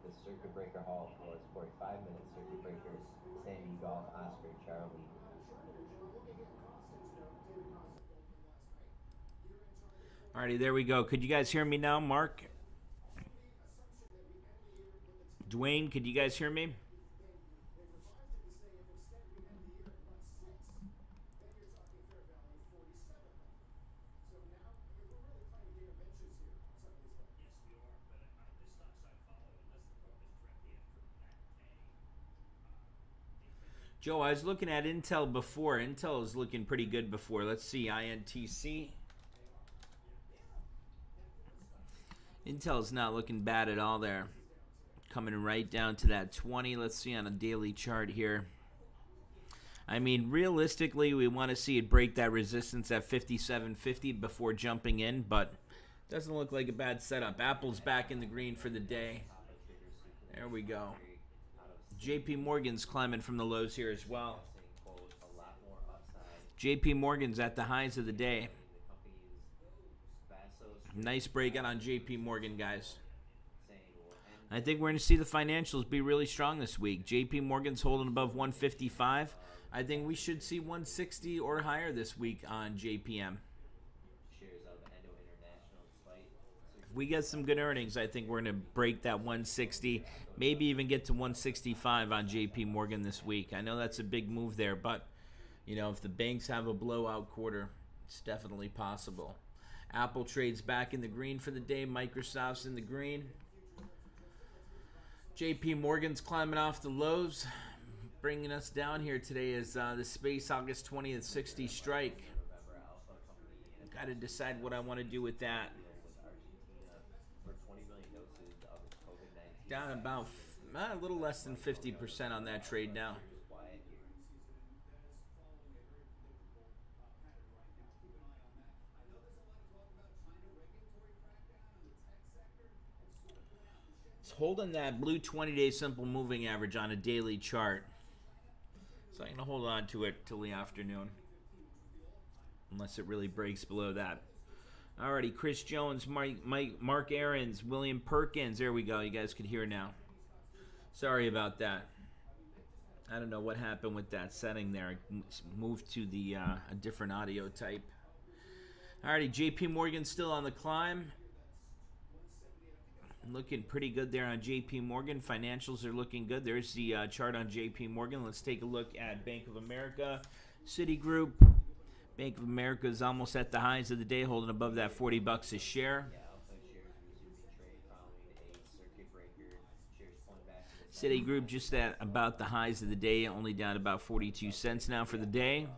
The circuit breaker halt was for a 5-minute circuit breaker. Sandy Golf, Oscar, Charlie. Alrighty, there we go. Could you guys hear me now, Mark? Dwayne, could you guys hear me? Joe, I was looking at Intel before. Intel is looking pretty good before. Let's see, INTC. Intel's not looking bad at all there. Coming right down to that 20. Let's see on a daily chart here. I mean, realistically, we want to see it break that resistance at 57.50 before jumping in, but doesn't look like a bad setup. Apple's back in the green for the day. Papa Traders Super There Mini we go. trade out of JP Singapore. Morgan's climbing from the lows here as well. Suggesting, quote, a lot more upside. JP Morgan's at the highs of the day. Citing the company's Vasos Nice trading breakout on platform JP Morgan, recently, guys. saying it will end I think we're going to see the financials be really strong this week. JP Morgan's holding above 155. I think we should see 160 or higher this week on JPM. shares of Endo International despite If we get some good earnings, I think we're going to break that 160, maybe even get to 165 on JP Morgan this week. I know that's a big move there, but you know, if the banks have a blowout quarter, it's definitely possible. Apple trades back in the green for the day. Microsoft's in the green. JP Morgan's climbing off the lows. Bringing us down here today is the Space August 20th 60 strike. November Alpha company Got to announces decide what I want to do with that. deal with Argentina for 20 million doses of its COVID-19 Down about vaccine. a little less than 50% on that trade now. Shares quiet here. It's holding that blue 20-day simple moving average on a daily chart. So I'm going to hold on to it till the afternoon. Unless it really breaks below that. Alrighty, Chris Jones, Mark Aarons, William Perkins. There we go. You guys could hear now. Sorry about that. I don't know what happened with that setting there. Moved to the a different audio type. Alrighty, JP Morgan still on the climb. Looking pretty good there on JP Morgan. Financials are looking good. There's the chart on JP Morgan. Let's take a look at Bank of America, Citigroup. Bank of America is almost at the highs of the day, holding above that $40 a share. Yeah, Alpha shares resuming trade following a circuit breaker. Shares pulling back to the Citigroup just at about the highs of the day, only down about 42 cents now for the day.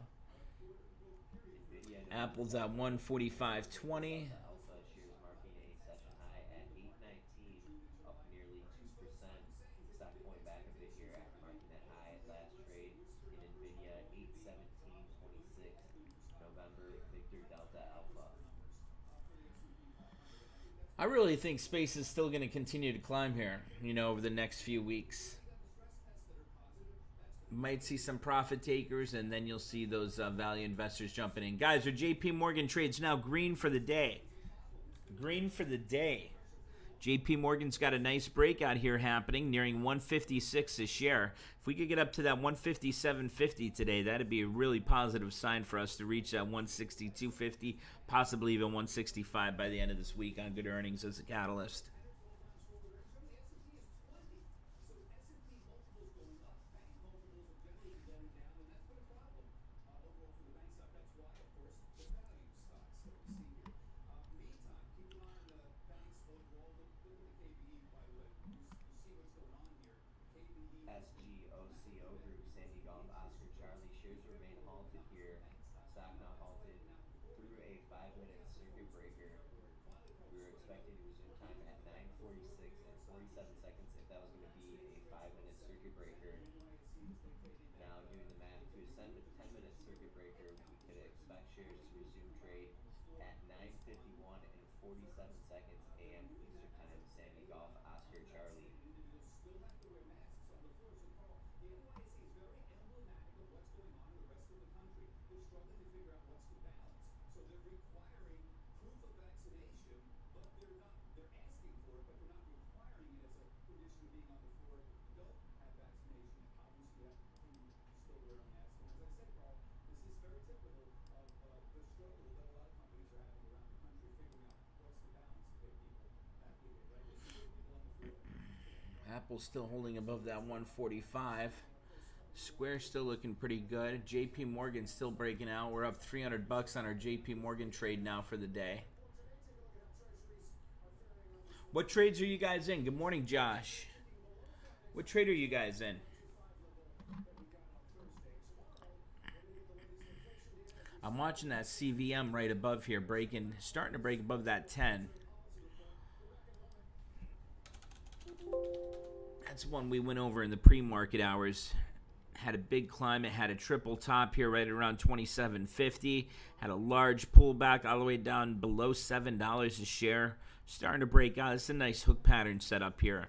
Nvidia Apple's at 145.20. Alpha shares marking a session high at 819, up nearly 2%. Stock pulling back a bit here after marking that high last trade in Nvidia 817.26 November Victor Delta Alpha. I really think space is still going to continue to climb here, over the next few weeks. Might see some profit takers, and then you'll see those value investors jumping in. Guys, our JP Morgan trades now green for the day. Green for the day. JP Morgan's got a nice breakout here happening, nearing 156 a share. If we could get up to that 157.50 today, that'd be a really positive sign for us to reach that 162.50, possibly even 165 by the end of this week on good earnings as a catalyst. SGOCO Group, Sandy Golf, Oscar Charlie. Shares remain halted here. Stock now halted through a 5-minute circuit breaker. We were expecting to resume time at 9:46 and 47 seconds if that was going to be a 5-minute circuit breaker. Now doing the math to a 10-minute circuit breaker, we could expect shares to resume trade at 9:51 and 47 seconds a.m. Eastern Time. Sandy Golf, Oscar Charlie. Apple's still holding above that 145. Square still looking pretty good. JP Morgan still breaking out. We're up 300 bucks on our JP Morgan trade now for the day. What trades are you guys in? Good morning, Josh. What trade are you guys in? I'm watching that CVM right above here, starting to break above that 10. That's one we went over in the pre-market hours. Had a big climb. It had a triple top here right around 27.50. Had a large pullback all the way down below $7 a share. Starting to break out. It's a nice hook pattern set up here.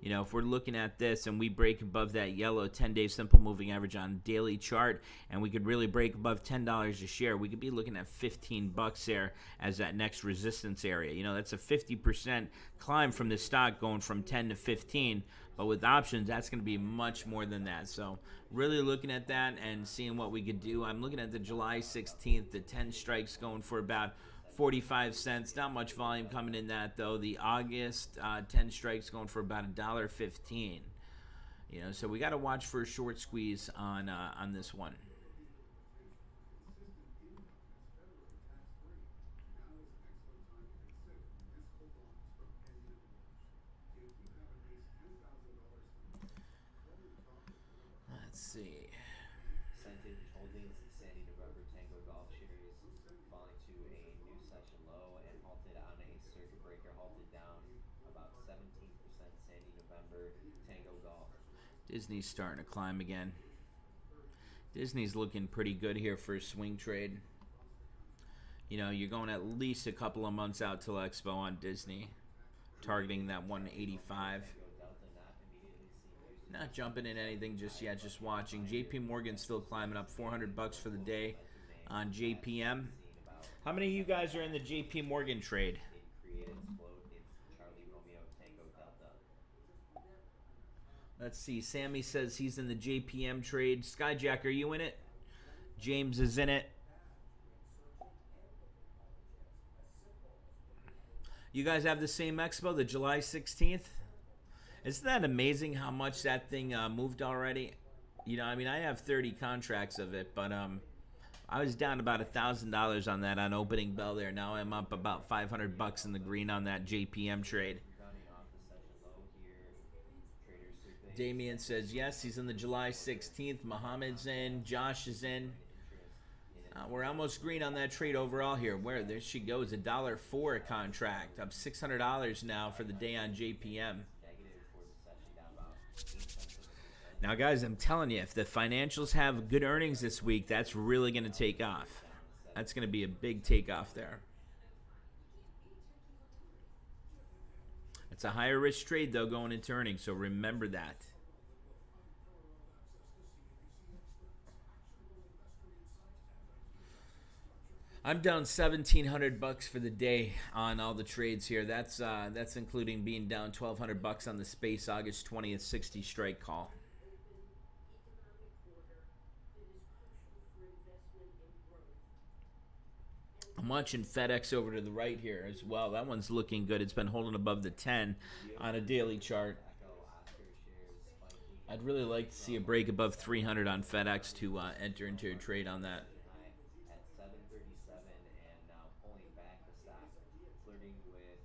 You know, if we're looking at this and we break above that yellow 10-day simple moving average on daily chart, and we could really break above $10 a share, we could be looking at 15 bucks there as that next resistance area. You know, that's a 50% climb from the stock going from 10 to 15, but with options, that's going to be much more than that. So really looking at that and seeing what we could do. I'm looking at the July 16th, the 10 strikes going for about 45 cents. Not much volume coming in that, though. The August 10 strikes going for about $1.15. You know, so we got to watch for a short squeeze on this one. Let's see. Percentage holdings, Sandy November Tango Golf shares falling to a new session low and halted on a circuit breaker, halted down about 17%. Sandy November Tango Golf. Disney's starting to climb again. Disney's looking pretty good here for a swing trade. You know, you're going at least a couple of months out till Expo on Disney, targeting that 185. Not jumping in anything just yet, just watching. JP Morgan still climbing up 400 bucks for the day on JPM. How many of you guys are in the JP Morgan trade? Let's see. Sammy says he's in the JPM trade. Skyjack, are you in it? James is in it. You guys have the same expo, the July 16th? Isn't that amazing how much that thing moved already? You know, I mean, I have 30 contracts of it, but I was down about $1,000 on that on opening bell there. Now I'm up about 500 bucks in the green on that JPM trade. Damien says yes, he's in the July 16th. Mohammed's in. Josh is in. We're almost green on that trade overall here. There she goes, $1.04 a contract. Up $600 now for the day on JPM. Now, guys, I'm telling you, if the financials have good earnings this week, that's really going to take off. That's going to be a big takeoff there. It's a higher risk trade, though, going into earnings, so remember that. I'm down 1,700 bucks for the day on all the trades here. That's including being down 1,200 bucks on the Space August 20th 60 strike call. I'm watching FedEx over to the right here as well. That one's looking good. It's been holding above the 10 on a daily chart. I'd really like to see a break above 300 on FedEx to enter into a trade on that. At 737 and now pulling back, the stock flirting with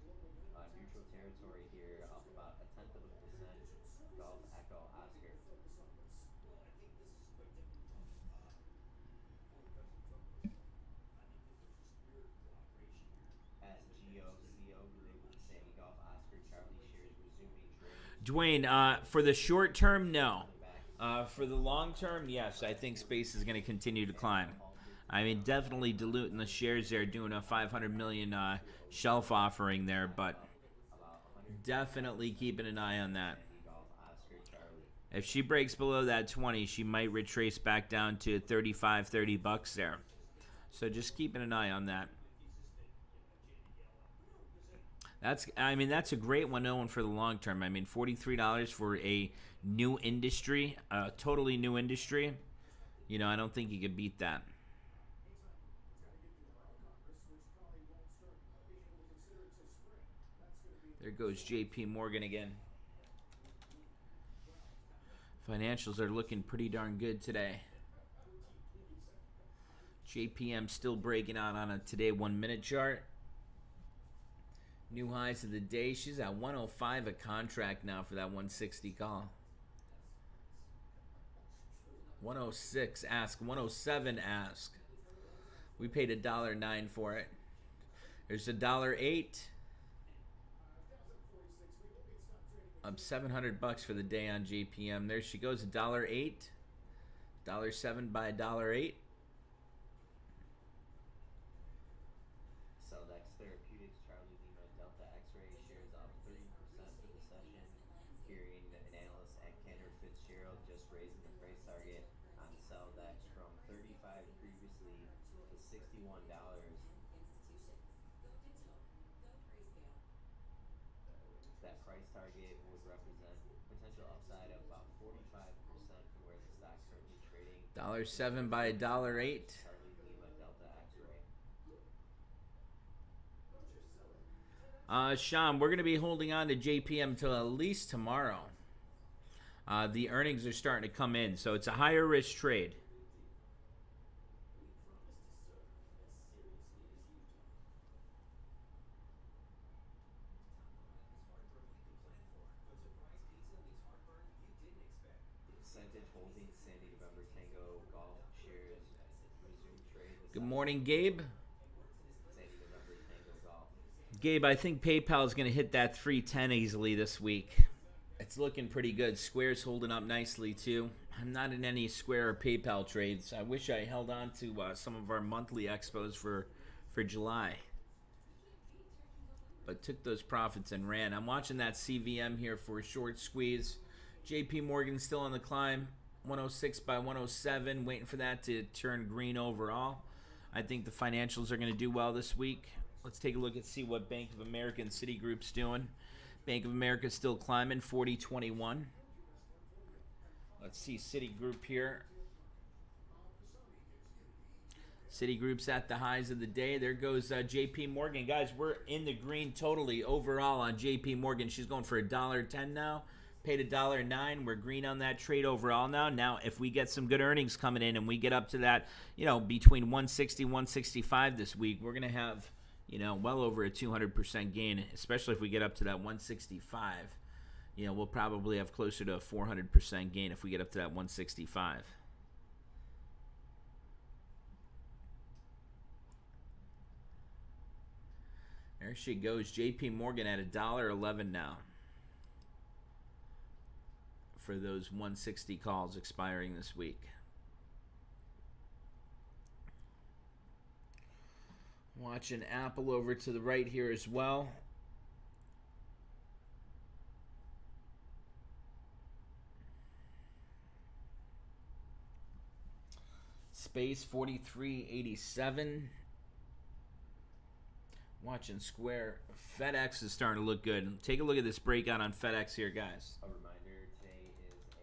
neutral territory here, up about 0.1%. Golf Echo Oscar. SGOCO Sandy Golf Oscar Charlie shares resuming trade. Dwayne, for the short term, no. For the long term, yes. I think Space is going to continue to climb. I mean, definitely diluting the shares there, doing a $500 million shelf offering there, but definitely keeping an eye on that. If she breaks below that 20, she might retrace back down to 35, 30 bucks there. So just keeping an eye on that. I mean, that's a great one known for the long term. I mean, $43 for a new industry, a totally new industry. You know, I don't think you could beat that. There goes JP Morgan again. Financials are looking pretty darn good today. JPM still breaking out on a today 1 minute chart. New highs of the day. She's at 105 a contract now for that 160 call. 106 ask. 107 ask. We paid $1.09 for it. There's $1.08. Up $700 for the day on JPM. There she goes. $1.08. $1.07 by $1.08. Target would represent potential upside of about 45% from where the stock's currently trading. $1.07 by $1.08. Sean, we're going to be holding on to JPM till at least tomorrow. The earnings are starting to come in, so it's a higher risk trade. Good morning, Gabe. Gabe, I think PayPal is going to hit that 310 easily this week. It's looking pretty good. Square's holding up nicely, too. I'm not in any Square or PayPal trades. I wish I held on to some of our monthly expos for July. But took those profits and ran. I'm watching that CVM here for a short squeeze. JP Morgan still on the climb. 106 by 107. Waiting for that to turn green overall. I think the financials are going to do well this week. Let's take a look and see what Bank of America and Citigroup's doing. Bank of America is still climbing, 40.21. Let's see Citigroup here. Citigroup's at the highs of the day. There goes JP Morgan. Guys, we're in the green totally overall on JP Morgan. She's going for $1.10 now. Paid $1.09. We're green on that trade overall now. Now, if we get some good earnings coming in and we get up to that, you know, between 160, 165 this week, we're going to have, you know, well over a 200% gain, especially if we get up to that 165. You know, we'll probably have closer to a 400% gain if we get up to that 165. There she goes. JP Morgan at $1.11 now for those 160 calls expiring this week. Watching Apple over to the right here as well. Space 43.87. Watching Square. FedEx is starting to look good. Take a look at this breakout on FedEx here, guys. A reminder, today is a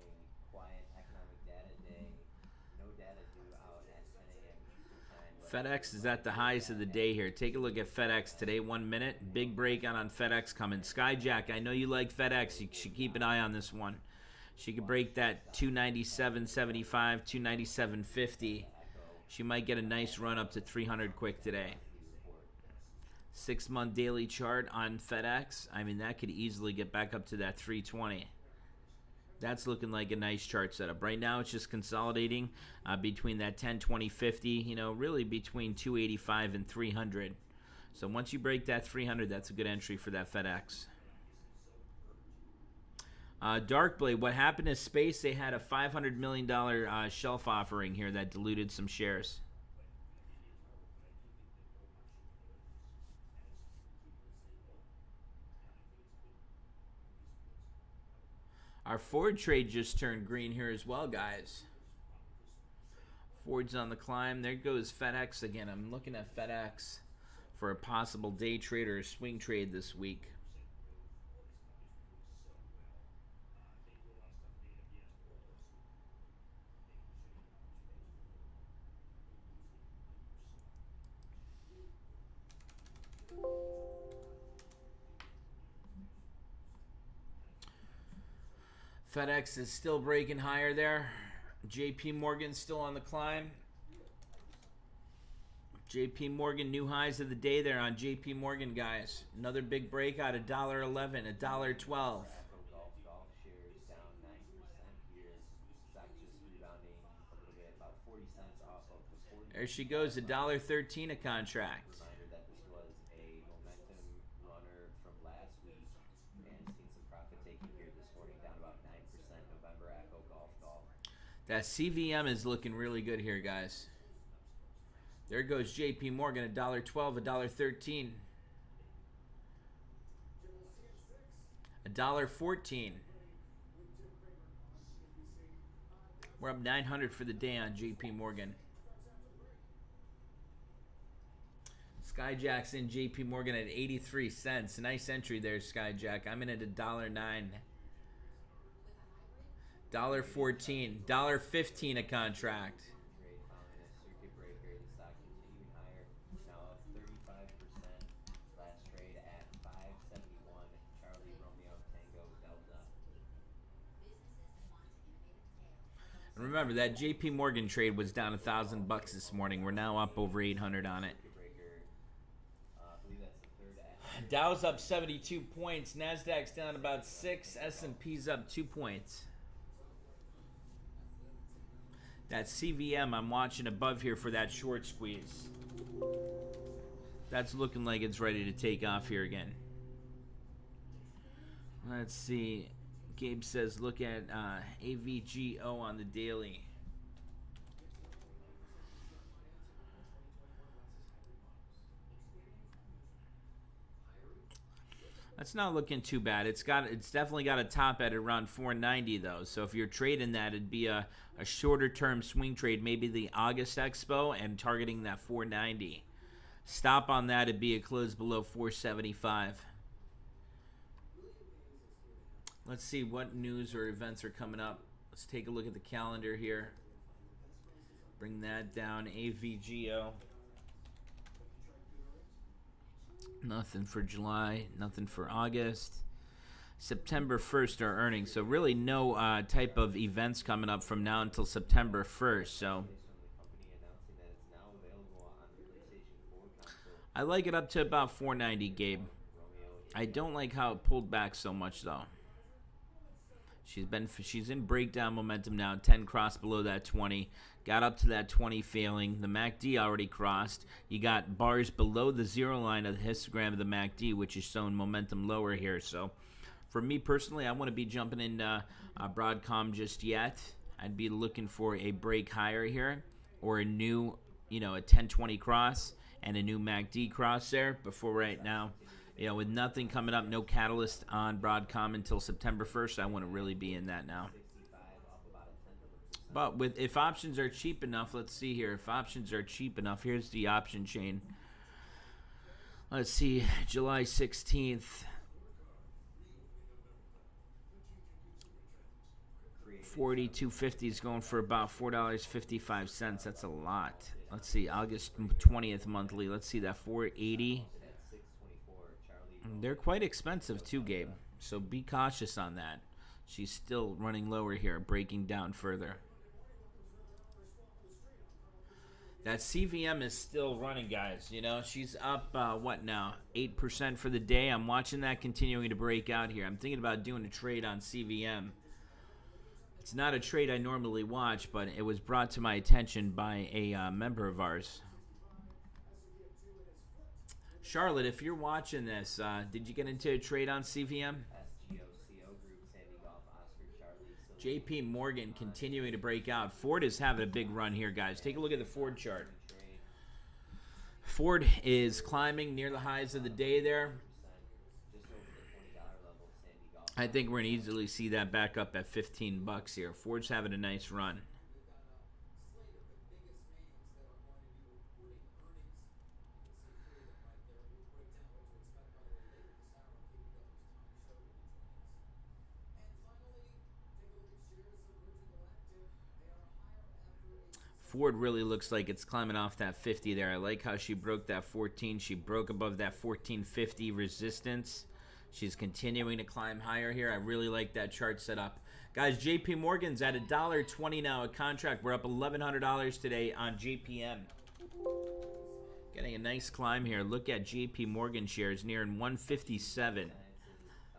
quiet economic data day. No data due out at 10 a.m. Eastern time. FedEx is at the highs of the day here. Take a look at FedEx today, 1 minute. Big breakout on FedEx coming. Skyjack, I know you like FedEx. You should keep an eye on this one. She could break that 297.75, 297.50. She might get a nice run up to 300 quick today. 6-month daily chart on FedEx. I mean, that could easily get back up to that 320. That's looking like a nice chart setup. Right now, it's just consolidating between that 10, 20, 50, you know, really between 285 and 300. So once you break that 300, that's a good entry for that FedEx. Darkblade, what happened to Space? They had a $500 million shelf offering here that diluted some shares. Our Ford trade just turned green here as well, guys. Ford's on the climb. There goes FedEx again. I'm looking at FedEx. for a possible day trade or a swing trade this week. FedEx is still breaking higher there. JP Morgan still on the climb. JP Morgan new highs of the day there on JP Morgan, guys. Another big breakout, $1.11, $1.12. Golf shares down 9% here. Stock just rebounding a little bit, about 40 cents off of the 40. There she goes, $1.13 a contract. Reminder that this was a momentum runner from last week and seen some profit taking here this morning, down about 9%. November Echo Golf. That CVM is looking really good here, guys. There goes JP Morgan, $1.12, $1.13. $1.14. We're up 900 for the day on JP Morgan. Skyjack's in JP Morgan at 83 cents. Nice entry there, Skyjack. I'm in at $1.09. $1.14. $1.15 a contract. Trade following a circuit breaker. The stock continuing higher, now up 35%. Last trade at 571. Charlie Romeo Tango Delta. And remember, that JP Morgan trade was down $1,000 this morning. We're now up over 800 on it. Circuit breaker. I believe that's the third at. Dow's up 72 points. Nasdaq's down about 6. S&P's up 2 points. That CVM I'm watching above here for that short squeeze. That's looking like it's ready to take off here again. Let's see. Gabe says look at AVGO on the daily. That's not looking too bad. It's definitely got a top at around 490 though. So if you're trading that, it'd be a shorter term swing trade, maybe the August Expo, and targeting that 490. Stop on that, it'd be a close below 475. Let's see what news or events are coming up. Let's take a look at the calendar here. Bring that down. AVGO. Nothing for July, nothing for August. September 1st are earnings, so really no type of events coming up from now until September 1st. So I like it up to about 490, Gabe. I don't like how it pulled back so much though. She's in breakdown momentum now. 10 crossed below that 20. Got up to that 20 failing. The MACD already crossed. You got bars below the zero line of the histogram of the MACD, which is showing momentum lower here. So for me personally, I want to be jumping in Broadcom just yet. I'd be looking for a break higher here or a new, a 10-20 cross and a new MACD cross there before right now. With nothing coming up, no catalyst on Broadcom until September 1st, I want to really be in that now. But if options are cheap enough, let's see here. If options are cheap enough, here's the option chain. Let's see, July 16th. 42.50 is going for about $4.55. That's a lot. Let's see, August 20th monthly. Let's see that 480. They're quite expensive too, Gabe. So be cautious on that. She's still running lower here, breaking down further. That CVM is still running, guys. She's up, what now? 8% for the day. I'm watching that continuing to break out here. I'm thinking about doing a trade on CVM. It's not a trade I normally watch, but it was brought to my attention by a member of ours. Charlotte, if you're watching this, did you get into a trade on CVM? JP Morgan continuing to break out. Ford is having a big run here, guys. Take a look at the Ford chart. Ford is climbing near the highs of the day there. I think we're going to easily see that back up at $15 here. Ford's having a nice run. Ford really looks like it's climbing off that 50 there. I like how she broke that 14. She broke above that 1450 resistance. She's continuing to climb higher here. I really like that chart setup. Guys, JP Morgan's at $1.20 now a contract. We're up $1,100 today on JPM. Getting a nice climb here. Look at JP Morgan shares nearing 157.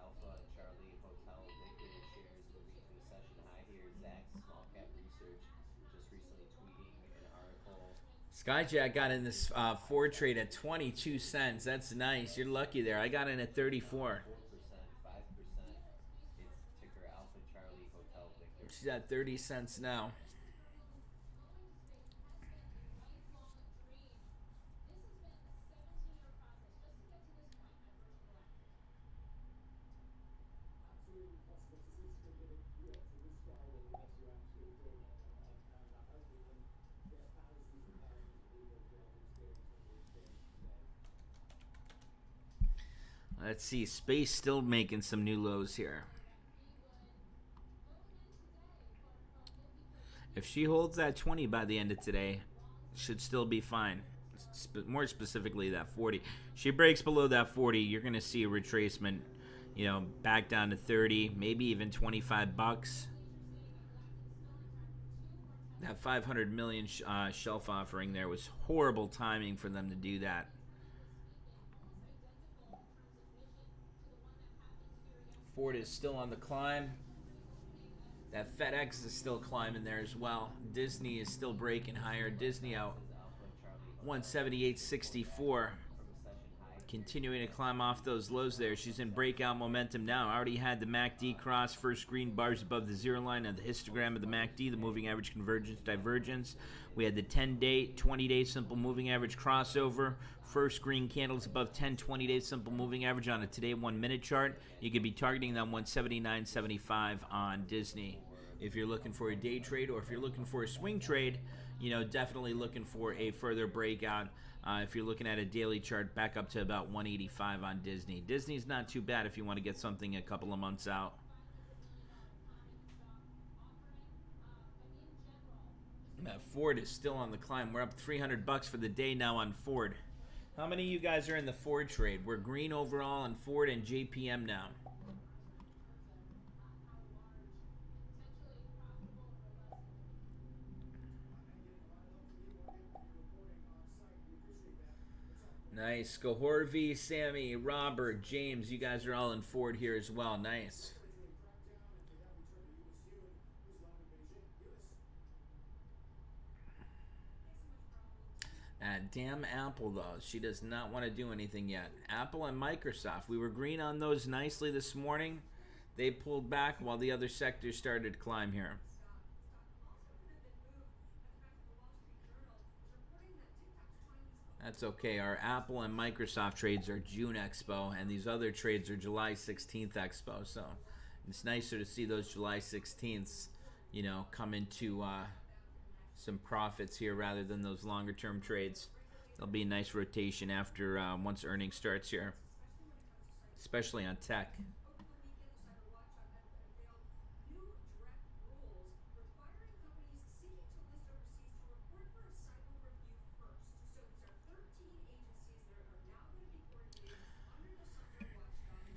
Alpha Charlie Hotel Victor shares moving to a session high here. Zach's small cap research just recently tweeting an article. Skyjack got in this Ford trade at 22 cents. That's nice. You're lucky there. I got in at 34. 4%, 5%. It's ticker Alpha Charlie Hotel Victor. She's at 30 cents now. Let's see. Space still making some new lows here. If she holds that 20 by the end of today, should still be fine. More specifically, that 40. She breaks below that 40, you're going to see a retracement, you know, back down to 30, maybe even 25 bucks. That 500 million shelf offering there was horrible timing for them to do that. Ford is still on the climb. That FedEx is still climbing there as well. Disney is still breaking higher. Disney out 178.64. Continuing to climb off those lows there. She's in breakout momentum now. I already had the MACD cross. First green bars above the zero line of the histogram of the MACD, the moving average convergence divergence. We had the 10-day, 20-day simple moving average crossover. First green candles above 10, 20-day simple moving average on a today 1-minute chart. You could be targeting them 179.75 on Disney. If you're looking for a day trade or if you're looking for a swing trade, you know, definitely looking for a further breakout. If you're looking at a daily chart, back up to about 185 on Disney. Disney's not too bad if you want to get something a couple of months out. Ford is still on the climb. We're up 300 bucks for the day now on Ford. How many of you guys are in the Ford trade? We're green overall on Ford and JPM now. Nice. Gohorvi, Sammy, Robert, James, you guys are all in Ford here as well. Nice. Damn Apple, though. She does not want to do anything yet. Apple and Microsoft. We were green on those nicely this morning. They pulled back while the other sectors started to climb here. That's okay. Our Apple and Microsoft trades are June Expo, and these other trades are July 16th Expo. So it's nicer to see those July 16ths, you know, come into some profits here rather than those longer term trades. There'll be a nice rotation after once earnings starts here, especially on tech.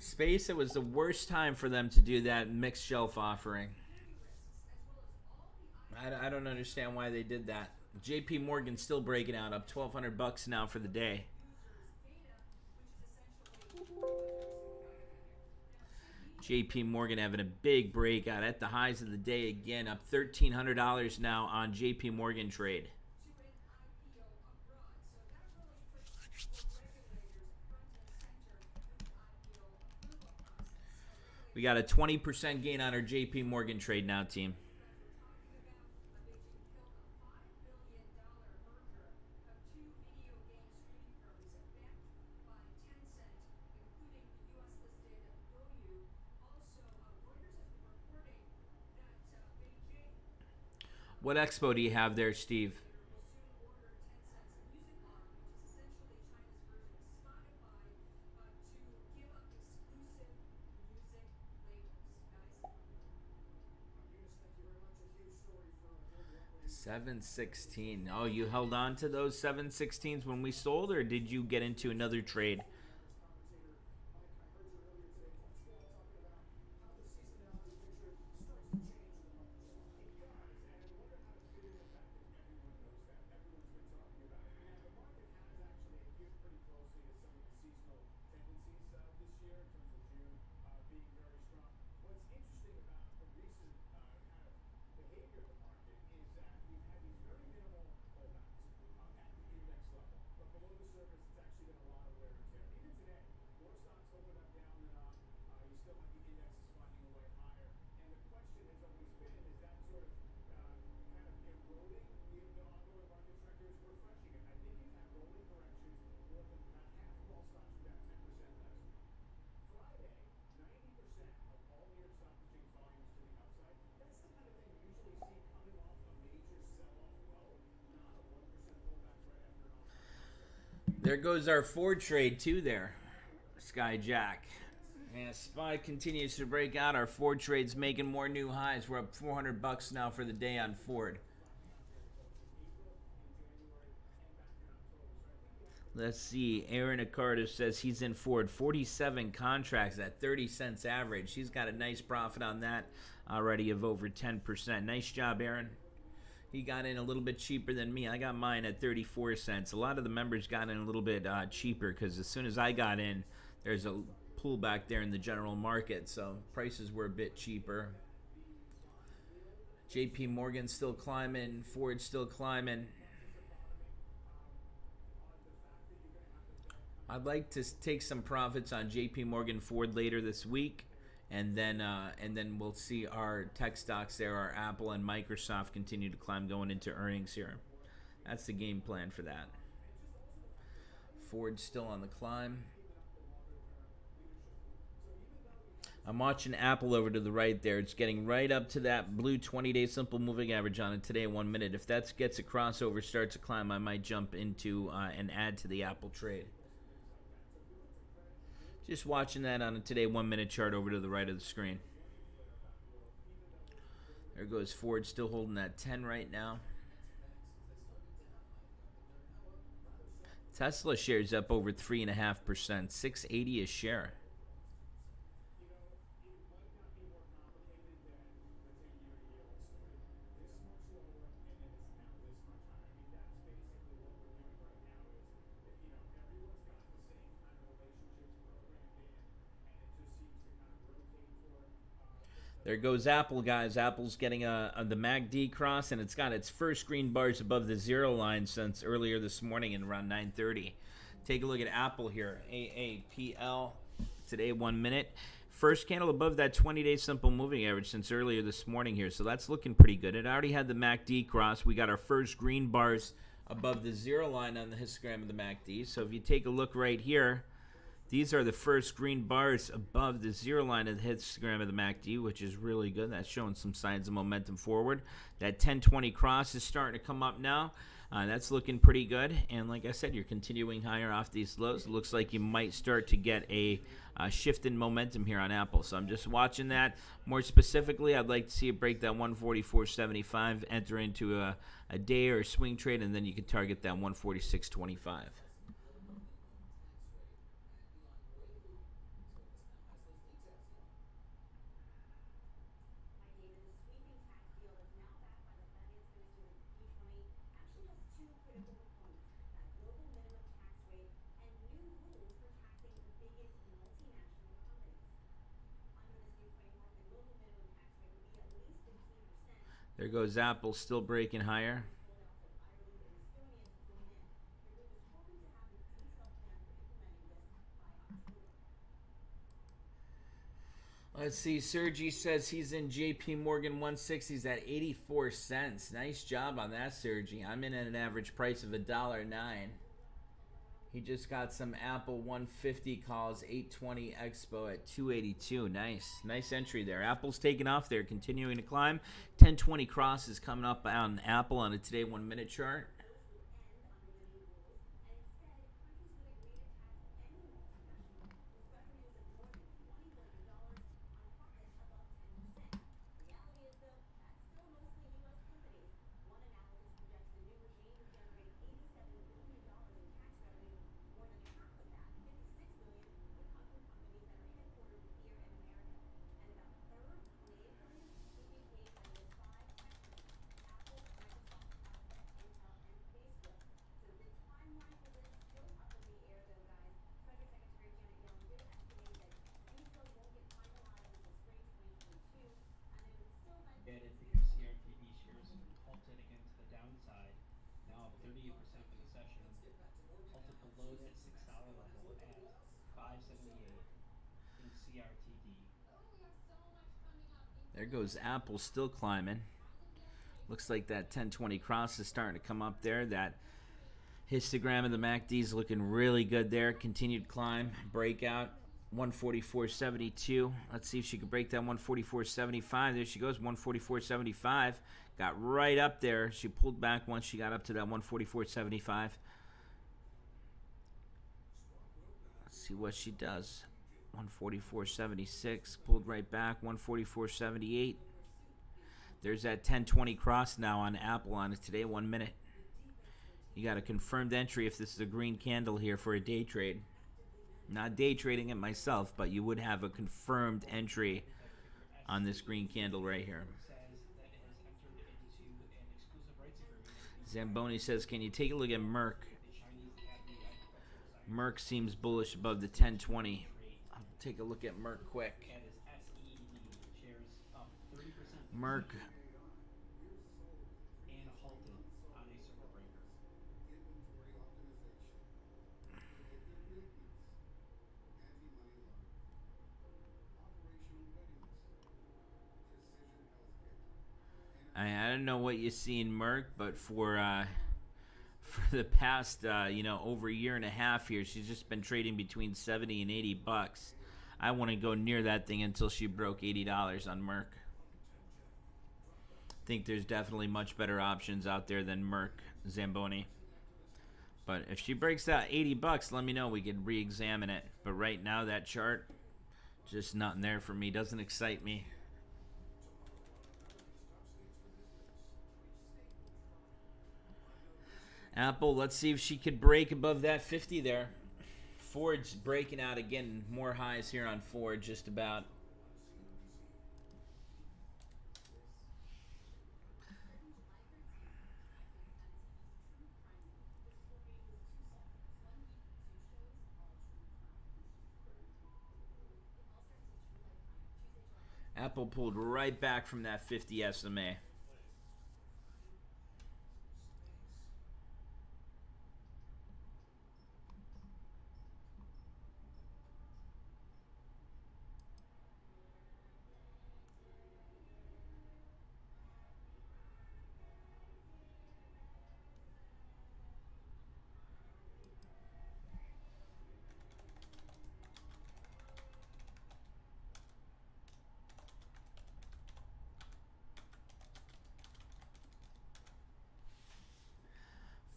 Space, it was the worst time for them to do that mixed shelf offering. I don't understand why they did that. JP Morgan still breaking out, up 1,200 bucks now for the day. JP Morgan having a big breakout at the highs of the day again, up $1,300 now on JP Morgan trade. We got a 20% gain on our JP Morgan trade now, team. What expo do you have there, Steve? 716. Oh, you held on to those 716s when we sold, or did you get into another trade? There goes our Ford trade too there, Skyjack. And SPY continues to break out. Our Ford trade's making more new highs. We're up $400 now for the day on Ford. Let's see. Aaron Accardo says he's in Ford 47 contracts at 30 cents average. He's got a nice profit on that already of over 10%. Nice job, Aaron. He got in a little bit cheaper than me. I got mine at 34 cents. A lot of the members got in a little bit cheaper because as soon as I got in, there's a pullback there in the general market. So prices were a bit cheaper. JP Morgan still climbing. Ford still climbing. I'd like to take some profits on JP Morgan Ford later this week. And then we'll see our tech stocks there, our Apple and Microsoft continue to climb going into earnings here. That's the game plan for that. Ford's still on the climb. I'm watching Apple over to the right there. It's getting right up to that blue 20-day simple moving average on it today, 1 minute. If that gets a crossover, starts to climb, I might jump into and add to the Apple trade. Just watching that on a today 1 minute chart over to the right of the screen. There goes Ford, still holding that 10 right now. Tesla shares up over 3.5%, $6.80 a share. There goes Apple, guys. Apple's getting the MACD cross, and it's got its first green bars above the zero line since earlier this morning at around 9:30. Take a look at Apple here. AAPL today, 1 minute. First candle above that 20-day simple moving average since earlier this morning here, so that's looking pretty good. It already had the MACD cross. We got our first green bars above the zero line on the histogram of the MACD. So if you take a look right here, these are the first green bars above the zero line of the histogram of the MACD, which is really good. That's showing some signs of momentum forward. That 1020 cross is starting to come up now. That's looking pretty good. And like I said, you're continuing higher off these lows. It looks like you might start to get a shift in momentum here on Apple. So I'm just watching that. More specifically, I'd like to see it break that 144.75, enter into a day or a swing trade, and then you can target that 146.25. There goes Apple, still breaking higher. Let's see. Sergi says he's in JP Morgan 160s at 84 cents. Nice job on that, Sergi. I'm in at an average price of $1.09. He just got some Apple 150 calls, 820 Expo at 282. Nice entry there. Apple's taking off there, continuing to climb. 1020 cross is coming up on Apple on a today 1 minute chart. There goes Apple, still climbing. Looks like that 1020 cross is starting to come up there. That histogram of the MACD is looking really good there. Continued climb, breakout, 144.72. Let's see if she can break that 144.75. There she goes, 144.75. Got right up there. She pulled back once she got up to that 144.75. Let's see what she does. 144.76. Pulled right back, 144.78. There's that 1020 cross now on Apple on it today, 1 minute. You got a confirmed entry if this is a green candle here for a day trade. Not day trading it myself, but you would have a confirmed entry on this green candle right here. Zamboni says, can you take a look at Merck? Merck seems bullish above the 1020. I'll take a look at Merck quick. Merck. I don't know what you see in Merck, but for the past over a year and a half here, she's just been trading between 70 and 80 bucks. I want to go near that thing until she broke $80 on Merck. I think there's definitely much better options out there than Merck, Zamboni. But if she breaks that 80 bucks, let me know. We could re-examine it. But right now, that chart, just nothing there for me. Doesn't excite me. Apple, let's see if she could break above that 50 there. Ford's breaking out again. More highs here on Ford, just about. Apple pulled right back from that 50 SMA.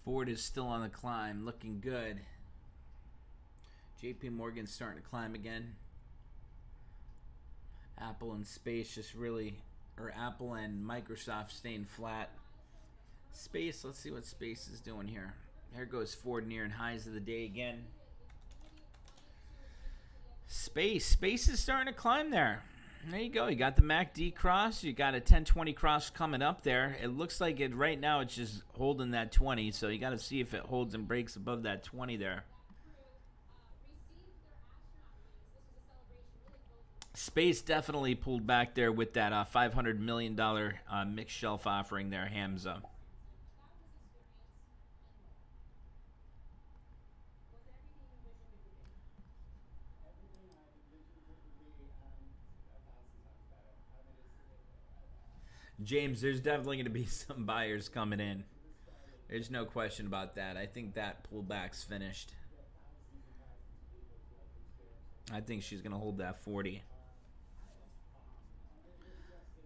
Ford is still on the climb, looking good. JP Morgan's starting to climb again. Apple and Space just really, or Apple and Microsoft staying flat. Space, let's see what Space is doing here. There goes Ford nearing highs of the day again. Space is starting to climb there. There you go. You got the MACD cross. You got a 1020 cross coming up there. It looks like it right now. It's just holding that 20. So you got to see if it holds and breaks above that 20 there. Space definitely pulled back there with that $500 million mixed shelf offering there, Hamza. James, there's definitely going to be some buyers coming in. There's no question about that. I think that pullback's finished. I think she's going to hold that 40.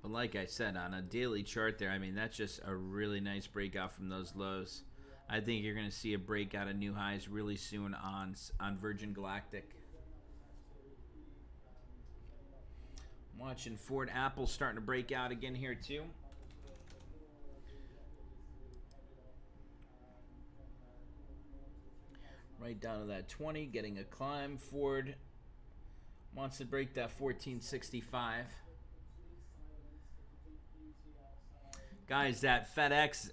But like I said, on a daily chart there, I mean, that's just a really nice breakout from those lows. I think you're going to see a breakout of new highs really soon on Virgin Galactic. Watching Ford. Apple starting to break out again here too. Right down to that 20, getting a climb. Ford wants to break that 1465. Guys, that FedEx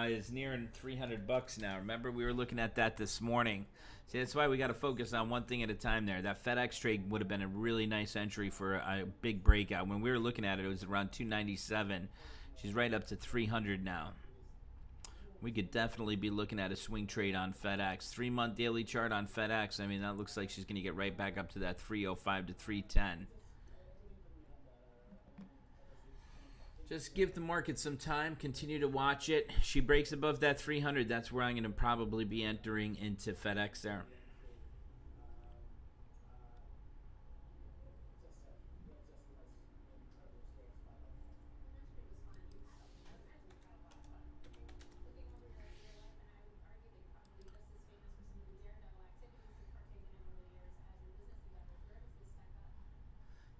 is nearing 300 bucks now. Remember, we were looking at that this morning. See, that's why we got to focus on one thing at a time there. That FedEx trade would have been a really nice entry for a big breakout. When we were looking at it, it was around 297. She's right up to 300 now. We could definitely be looking at a swing trade on FedEx. 3-month daily chart on FedEx. I mean, that looks like she's going to get right back up to that 305 to 310. Just give the market some time. Continue to watch it. She breaks above that 300. That's where I'm going to probably be entering into FedEx there.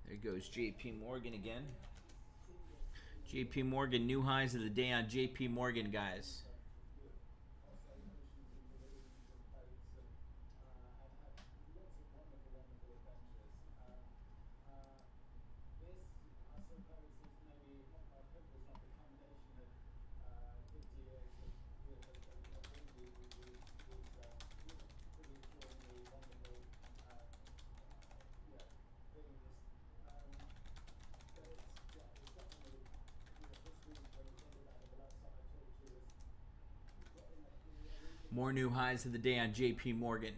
There goes JP Morgan again. JP Morgan, new highs of the day on JP Morgan, guys. More new highs of the day on JP Morgan.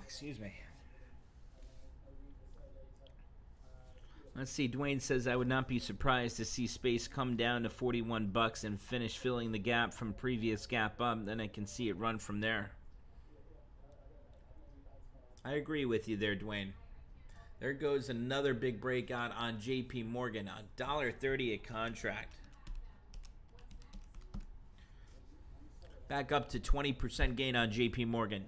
Excuse me. Let's see. Dwayne says, I would not be surprised to see space come down to 41 bucks and finish filling the gap from previous gap up. Then I can see it run from there. I agree with you there, Dwayne. There goes another big breakout on JP Morgan. $1.30 a contract. Back up to 20% gain on JP Morgan.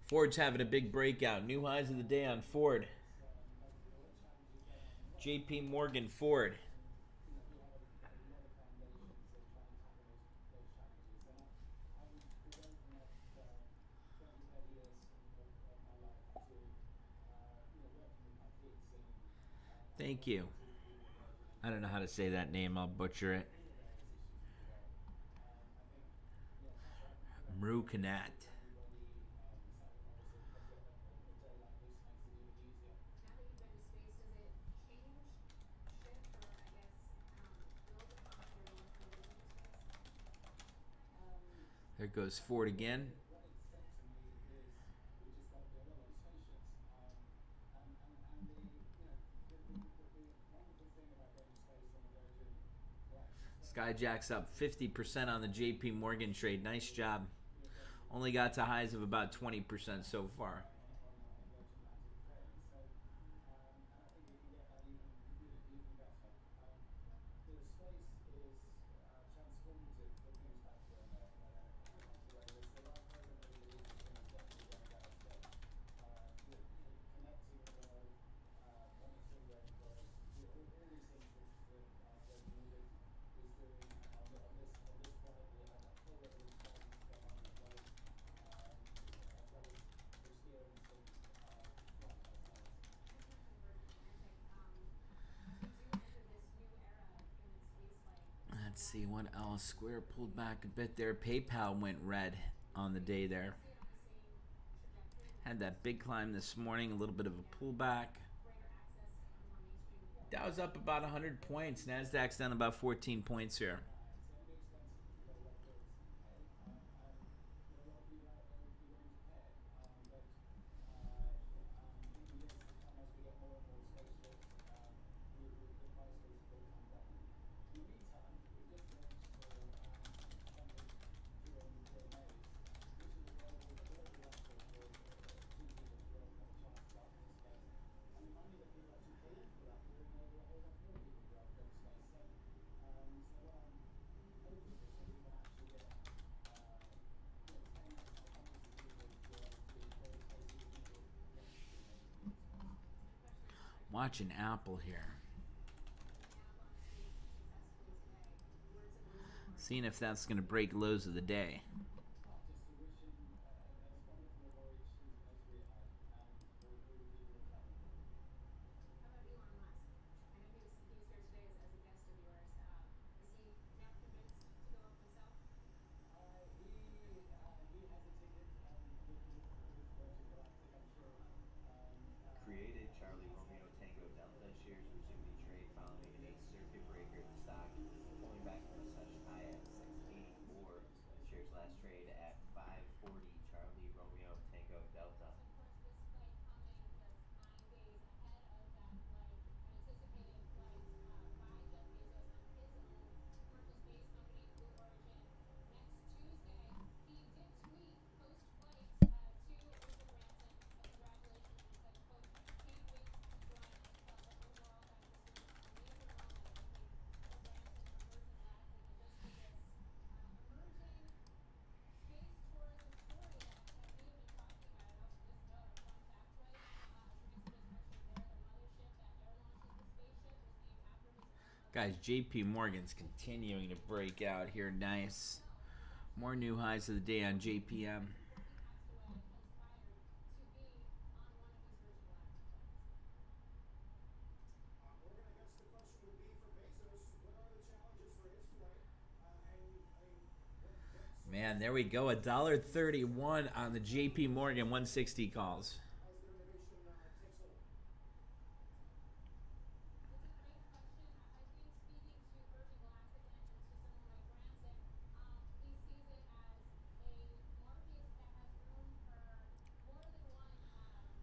Ford's having a big breakout. New highs of the day on Ford. JP Morgan Ford. Thank you. I don't know how to say that name. I'll butcher it. Mrukanat. There goes Ford again. Skyjack's up 50% on the JP Morgan trade. Nice job. Only got to highs of about 20% so far. Let's see what else. Square pulled back a bit there. PayPal went red on the day there. Had that big climb this morning. A little bit of a pullback. Dow's up about 100 points. Nasdaq's down about 14 points here. Watching Apple here. Seeing if that's going to break lows of the day. Created Charlie Romeo Tango Delta shares resume Guys, JP Morgan's continuing to break out here. Nice. More new highs of the day on JPM. Man, there we go. $1.31 on the JP Morgan 160 calls. That's a great question. I think speaking to Virgin Galactic and to someone like Branson, he sees it as a market that has room for more than one, more than one competitor where suborbital space is concerned. And certainly, I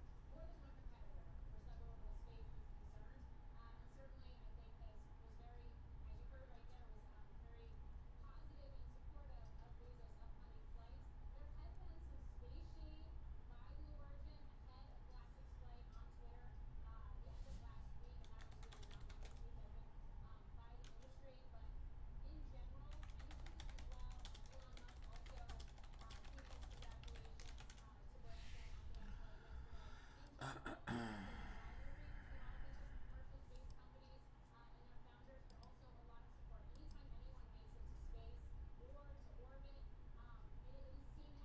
think was very, as you heard right there, was very positive and supportive of Bezos' upcoming flight. There had been some space shade by Blue Origin ahead of Galactic's flight on Twitter the end of last week, and that was really not one this week, I think, by the industry. But in general, and you see this as well, Elon Musk also giving his congratulations to Branson after that flight yesterday. In general, the desire to pay more attention from commercial space companies and their founders, but also a lot of support.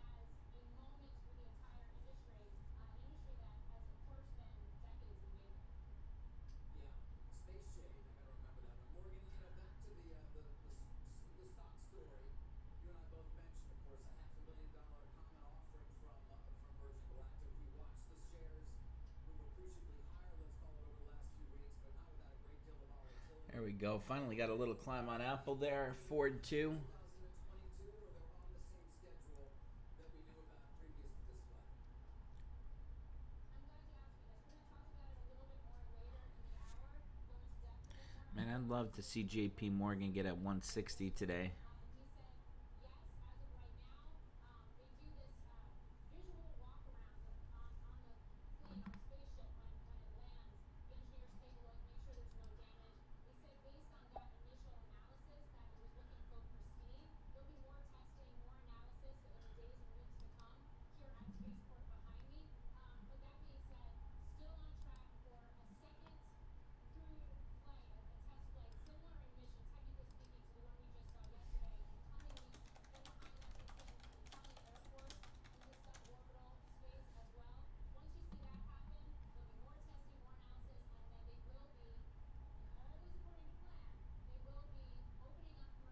Anytime anyone makes it to space or to orbit, it is seen as a moment for the entire industry, an industry that has, of course, been decades in the making. Yeah, space shade. I got to remember that one. Morgan, back to the stock story. You and I both mentioned, of course, a $500 million common offering from Virgin Galactic. We watched the shares move appreciably higher, let's call it, over the last few weeks, but not without a great deal of volatility. There we go. Finally got a little climb on Apple there. Ford 2. 2022, or they're on the same schedule that we knew about previous to this flight? I'm glad you asked me this. We're going to talk about it a little bit more later in the hour, go into depth a bit more Man, about I'd it. love to see JP Morgan get at 160 today. And he said, yes, as of right now, they do this visual walk around on the plane, on the spaceship when it lands. The engineers take a look, make sure there's no damage. They said based on that initial analysis that it was looking, quote, pristine. There'll be more testing, more analysis in the days and weeks to come here at Spaceport behind me. But that being said, still on track for a second crewed flight, a test flight, similar in mission, technically speaking, to the one we just saw yesterday in the coming weeks. Then behind that, they said the coming Air Force into suborbital space as well. Once you see that happen, there'll be more testing, more analysis, and then they will be, if all goes according to plan, they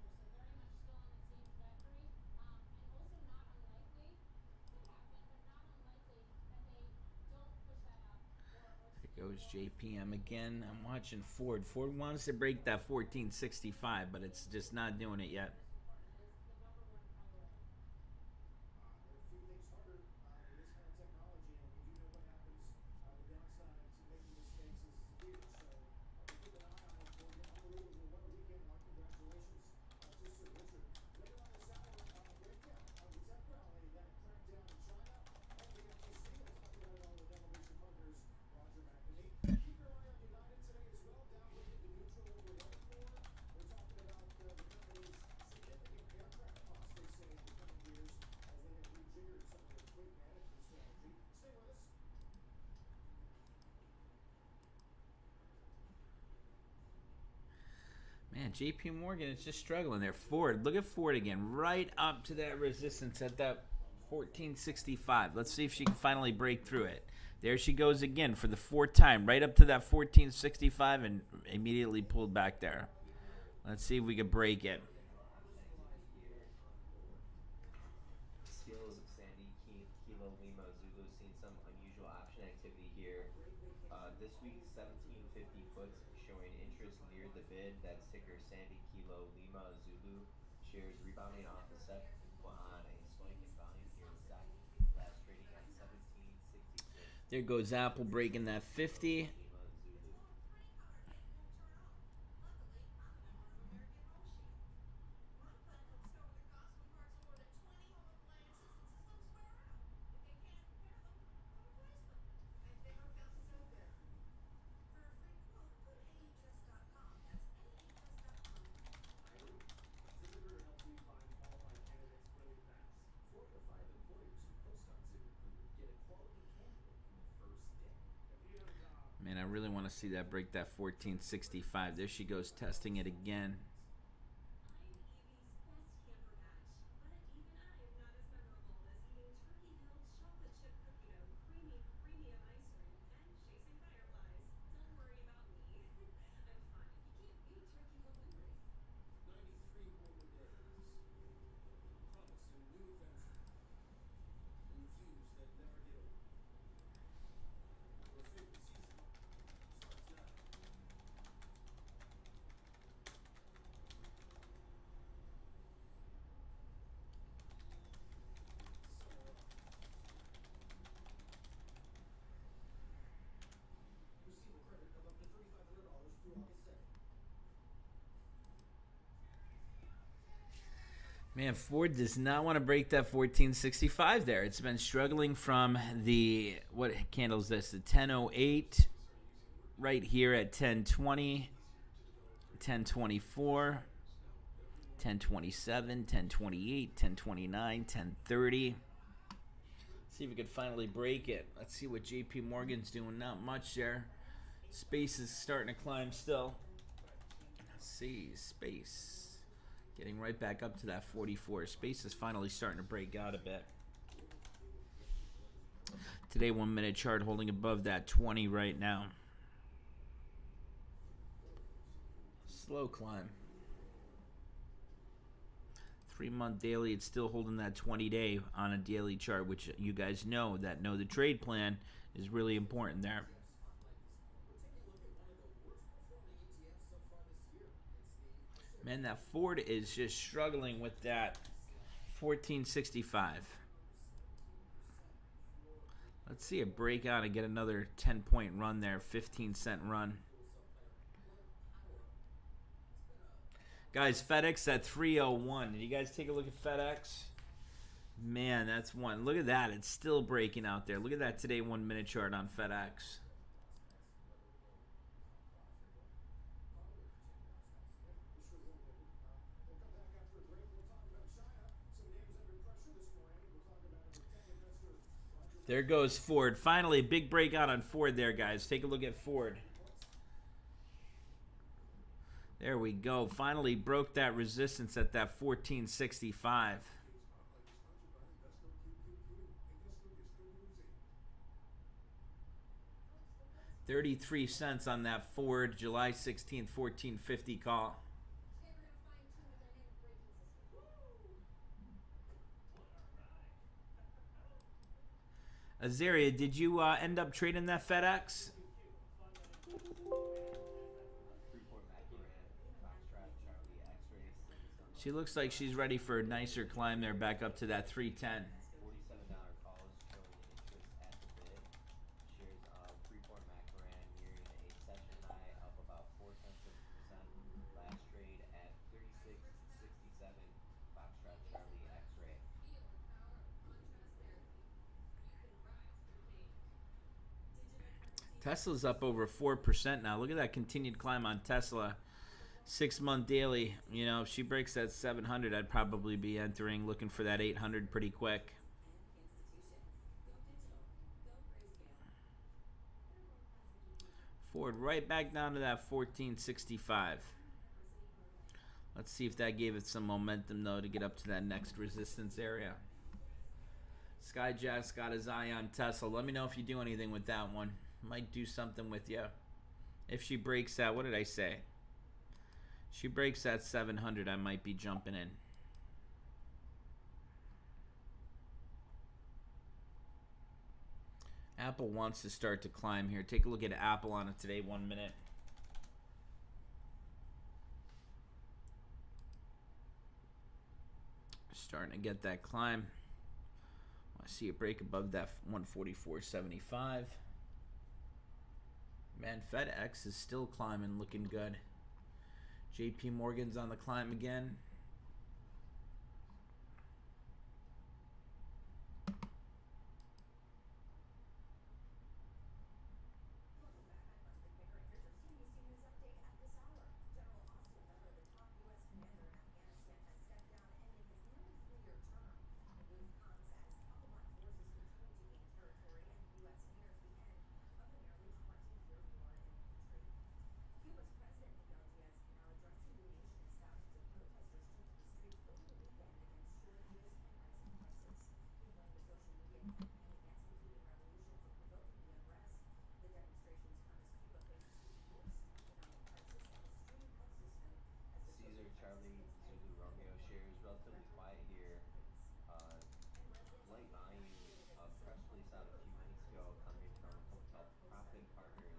will be opening up commercial service and starting that early next year. So very much still on the same trajectory, and also not unlikely, could happen, but not unlikely that they don't push that up or There goes JPM again. I'm watching Ford. Ford wants to break that 1465, but it's just not doing it yet. most important. It is the number one priority. There are few things harder than this kind of technology, and we do know what happens. The downside to making mistakes is severe. So we'll keep an eye on it. Morgan, unbelievable. What a weekend. Our congratulations to Sir Richard. Later on this hour, breakdown of the tech rally that cracked down in China and the FTC. We'll talk about it all with Elevation Partners, Roger McNamee. Keep your eye on United today as well. Downrated to neutral over at Ford. We're talking about the company's significant aircraft costs, they say, in the coming years as they have rejiggered some of their fleet management strategy. Stay with us. Man, JP Morgan is just struggling there. Ford, look at Ford again, right up to that resistance at that 1465. Let's see if she can finally break through it. There she goes again for the fourth time, right up to that 1465 and immediately pulled back there. Let's see if we can break it. Skills Sandy Kilo Lima Zulu seen some unusual option activity here. This week, 1750 puts showing interest near the bid. That's ticker Sandy Kilo Lima Zulu. Shares rebounding off a set on a spike in volume here. The stock last trading at 1766. There goes Apple breaking that 50. Lima Zulu. ZipRecruiter helps me find qualified candidates really fast. 40 to 5 employers who post on ZipRecruiter get a quality candidate from the first day. If you need a job, Man, I I really want to see that break that 1465. There she goes, testing it again. Receive a credit of up to $3,500 through August 2nd. Man, Ford does not want to break that 1465 there. It's been struggling from the, what candle is this? The 1008 right here at 1020, 1024, 1027, 1028, 1029, 1030. See if we could finally break it. Let's see what JP Morgan's doing. Not much there. Space is starting to climb still. Let's see, Space. Getting right back up to that 44. Space is finally starting to break out a bit. Today, 1 minute chart holding above that 20 right now. Slow climb. 3-month daily, it's still holding that 20-day on a daily chart, which you guys know the trade plan is really important there. Man, that Ford is just struggling with that 1465. Let's see it break out and get another 10-point run there, 15-cent run. Guys, FedEx at 301. Did you guys take a look at FedEx? Man, that's one. Look at that. It's still breaking out there. Look at that today 1 minute chart on FedEx. There goes Ford. Finally, big breakout on Ford there, guys. Take a look at Ford. There we go. Finally broke that resistance at that 1465. 33 cents on that Ford July 16th, 1450 call. Azaria, did you end up trading that FedEx? She looks like she's ready for a nicer climb there, back up to that 310. $47 call is showing interest at the bid. Shares of Freeport McMoran nearing a session high up about 4 tenths of a percent. Last trade at 36.67. Foxtrot Charlie X-ray. Tesla's up over 4% now. Look at that continued climb on Tesla. 6-month daily. You know, if she breaks that 700, I'd probably be entering, looking for that 800 pretty quick. Ford right back down to that 1465. Let's see if that gave it some momentum, though, to get up to that next resistance area. Skyjack's got his eye on Tesla. Let me know if you do anything with that one. Might do something with you. If she breaks that, what did I say? She breaks that 700, I might be jumping in. Apple wants to start to climb here. Take a look at Apple on it today, 1 minute. Starting to get that climb. I see a break above that 144.75. Man, FedEx is still climbing, looking good. JP Morgan's on the climb again. light volume. A press release out a few minutes ago coming from a company called Profit Partners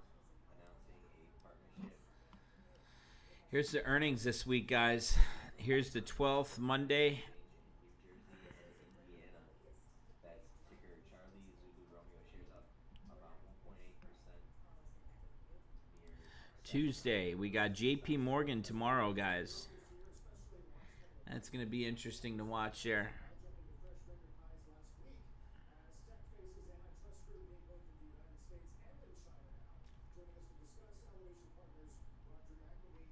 announcing a partnership. Here's the earnings this week, guys. Here's the 12th, Monday. Exchange in New Jersey and Indiana. That's ticker Charlie Zulu Romeo, shares up about 1.8%, near Tuesday. We got JP Morgan tomorrow, guys. That's going to be interesting to watch there. Jumping to fresh record highs last week as tech faces antitrust scrutiny both in the United States and in China now. Joining us to discuss Elevation Partners,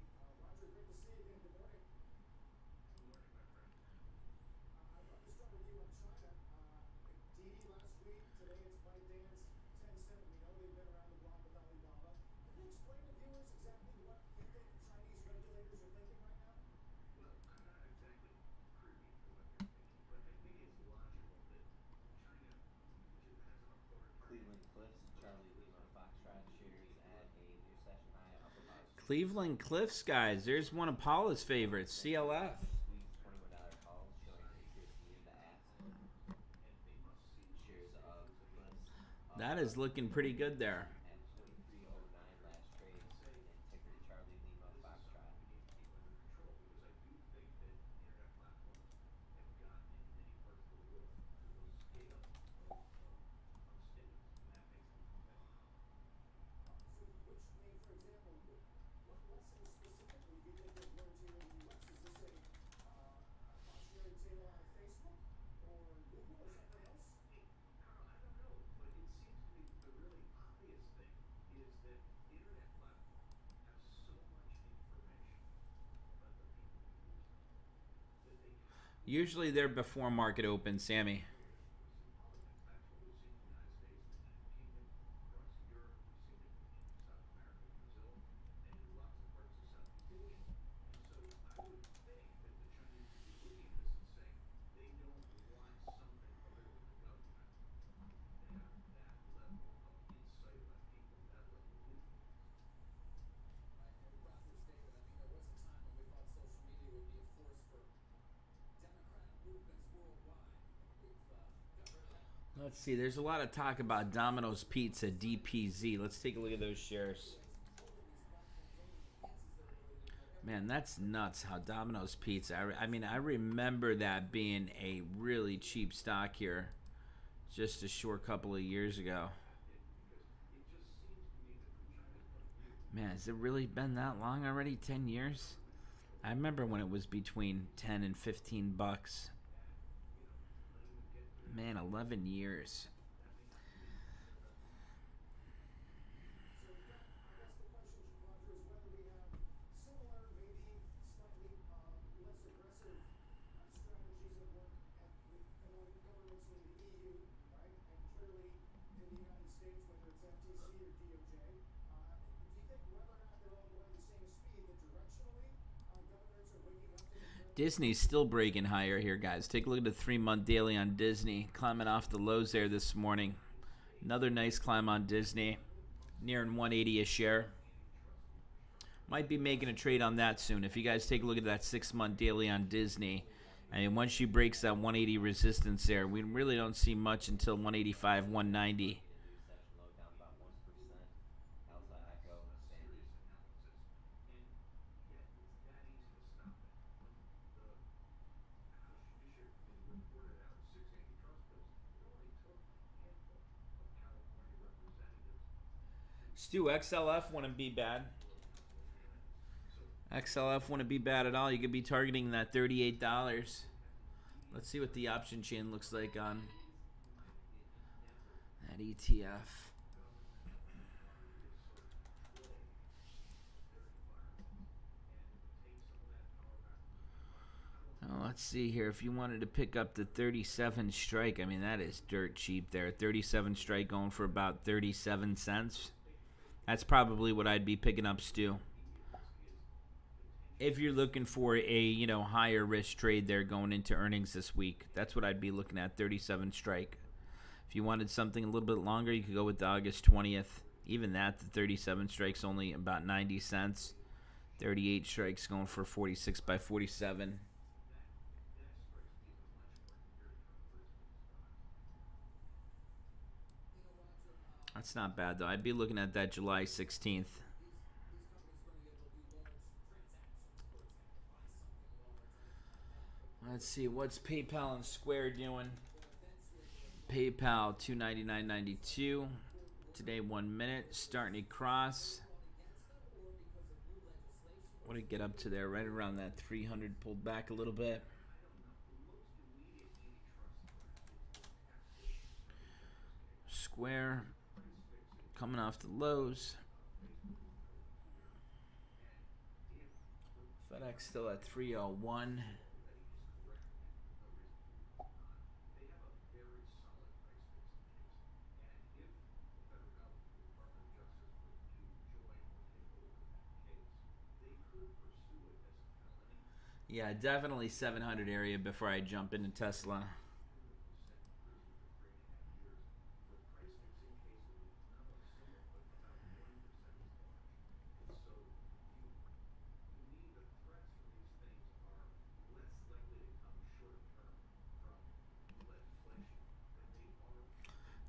Roger McNamee. Roger, great to see you again. Good morning. Good morning, my friend. I'd love to start with you on China. Didi last week, today it's ByteDance, Tencent. We know they've been around the block with Alibaba. Can you explain to viewers exactly what you think Chinese regulators are thinking right now? Well, I'm not exactly privy to what they're thinking, but I think it's logical that China, which has an Cleveland authoritarian Cliffs, Charlie regime, Lima Foxtrot shares at a new session high, up about 2%. Cleveland Cliffs, guys. There's one of Paula's favorites, CLF. This week's $21 calls showing interest near the ask. and they must see the Shares of stabilization Cliffs up That is looking pretty good there. at 23.09 last trade, and say, and ticker Charlie Lima this is Foxtrot. something we need to keep under control, because I do think that internet platforms have gotten in many parts of the world to the scale of stimulus, and that makes them competitive. So which, I mean, for example, what lessons specifically do you think they've learned here in the U.S.? Is this a cautionary tale out of Facebook or Google or something else? Hey, Carl, I don't know, but it seems to me that the really obvious thing is that internet platforms have so much information about the people who use them that they have to be Usually they're before market open, Sammy. influence in politics. That's what we've seen in the United States, the United Kingdom, across Europe. We've seen it in South America, Brazil, and in lots of parts of Southeast Asia. And so I would think that the Chinese would be looking at this and saying they don't want something other than the government to have that level of insight about people, that level of influence. Right, and Roger stated, I mean, there was a time when we thought social media would be a force for democratic movements worldwide. We've got rid of that. Let's see. There's a lot of talk about Domino's Pizza, DPZ. Let's take a look at those shares. Controlling these platforms only enhances their ability to know everything. Man, that's nuts how Domino's Pizza. I mean, I remember that being a really cheap stock here just a short couple of years ago. Because it just seems to me that from China's point of view, Man, has it really been that long already? 10 years? I remember when it was between 10 and 15 bucks. letting them get to Man, 11 years. that may not be the best option. So we've got, I guess the question, Roger, is whether we have similar, maybe slightly less aggressive strategies at work with governments in the EU, right? And clearly in the United States, whether it's FTC or DOJ. Do you think whether or not they're all going the same speed, that directionally governments are waking up to the threat? Disney's still breaking higher here, guys. Take a look at the 3-month daily on Disney. Climbing off the lows there this morning. Another nice climb on Disney. Nearing 180 a share. Might be making a trade on that soon. If you guys take a look at that 6-month daily on Disney, I mean, once she breaks that 180 resistance there, we really don't see much until 185, 190. New session low down about 1%. Alpha Echo Sandy. Serious analysis, and yet it's that easy to stop it. When the House Judiciary Committee reported out 6 antitrust bills, it only took a handful of California representatives Stu, XLF wouldn't be bad. blow California minds. So XLF wouldn't be bad at all. You could be targeting that $38. Let's see what the option chain looks like on that ETF. government wanted to assert control of their environment and take some of that power back from the environment. I don't Well, let's see here. If you wanted to pick up the 37 strike, I mean, that is dirt cheap there. 37 strike going for about 37 cents. That's probably what I'd be picking up, Stu. If you're looking for a, higher risk trade there going into earnings this week, that's what I'd be looking at, 37 strike. If you wanted something a little bit longer, you could go with the August 20th. Even that, the 37 strike's only about 90 cents. 38 strikes going for 46 by 47. that strikes me as a much more near-term risk in the stock. That's not bad though. I'd be looking at that July 16th. These companies are going to be able to do large transactions, for example, buy something large or anything like that. But Let's see, what's PayPal and Square doing? they're eventually going to PayPal 299.92. Today 1 minute. Starting to cross. vote against them, or because of new legislation. What did it get up to there? Right around that 300. Pulled back a little bit. I don't know. The most immediate antitrust threat is the taxation of e-commerce chaos. Square Price fixing coming off the lows. Facebook has done over the years. And if the FedEx still at 301. that he is correct, and no reason to believe he's not, they have a very solid price fixing case. And if the federal government, the Department of Justice, were to join or take over that case, they could pursue it as a felony. Yeah, definitely 700 area before I jump into Tesla. Criminally sent to prison for 3.5 years for a price fixing case that was not only small but about 1% as large. And so to me, the threats from these things are less likely to come short term from legislation than they are from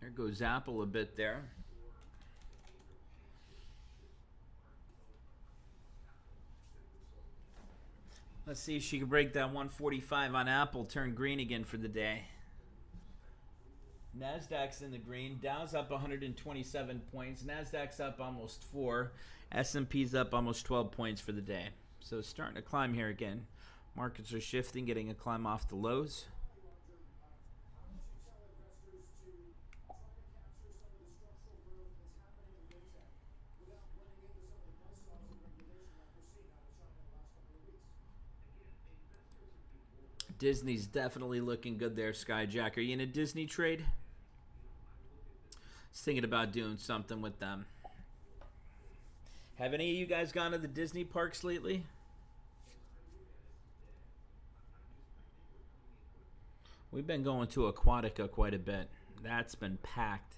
There goes Apple a bit there. or behavioral changes that aren't developed by companies like Apple that result in Let's see if she can break that 145 on Apple. Turn green again for the day. Nasdaq's in the green. Dow's up 127 points. Nasdaq's up almost 4. S&P's up almost 12 points for the day. So starting to climb here again. Markets are shifting, getting a climb off the lows. Roger, how would you tell investors to try to capture some of the structural growth that's happening in fintech without running into some of the buzzsaws of regulation like we're seeing out of China in the last couple of weeks? again, investors have been more reticent. Disney's definitely looking good there, Skyjack. Are you in a Disney trade? I look at this Just thinking about doing something with them. Have any of you guys gone to the Disney parks lately? We've been going to Aquatica quite a bit. That's been packed.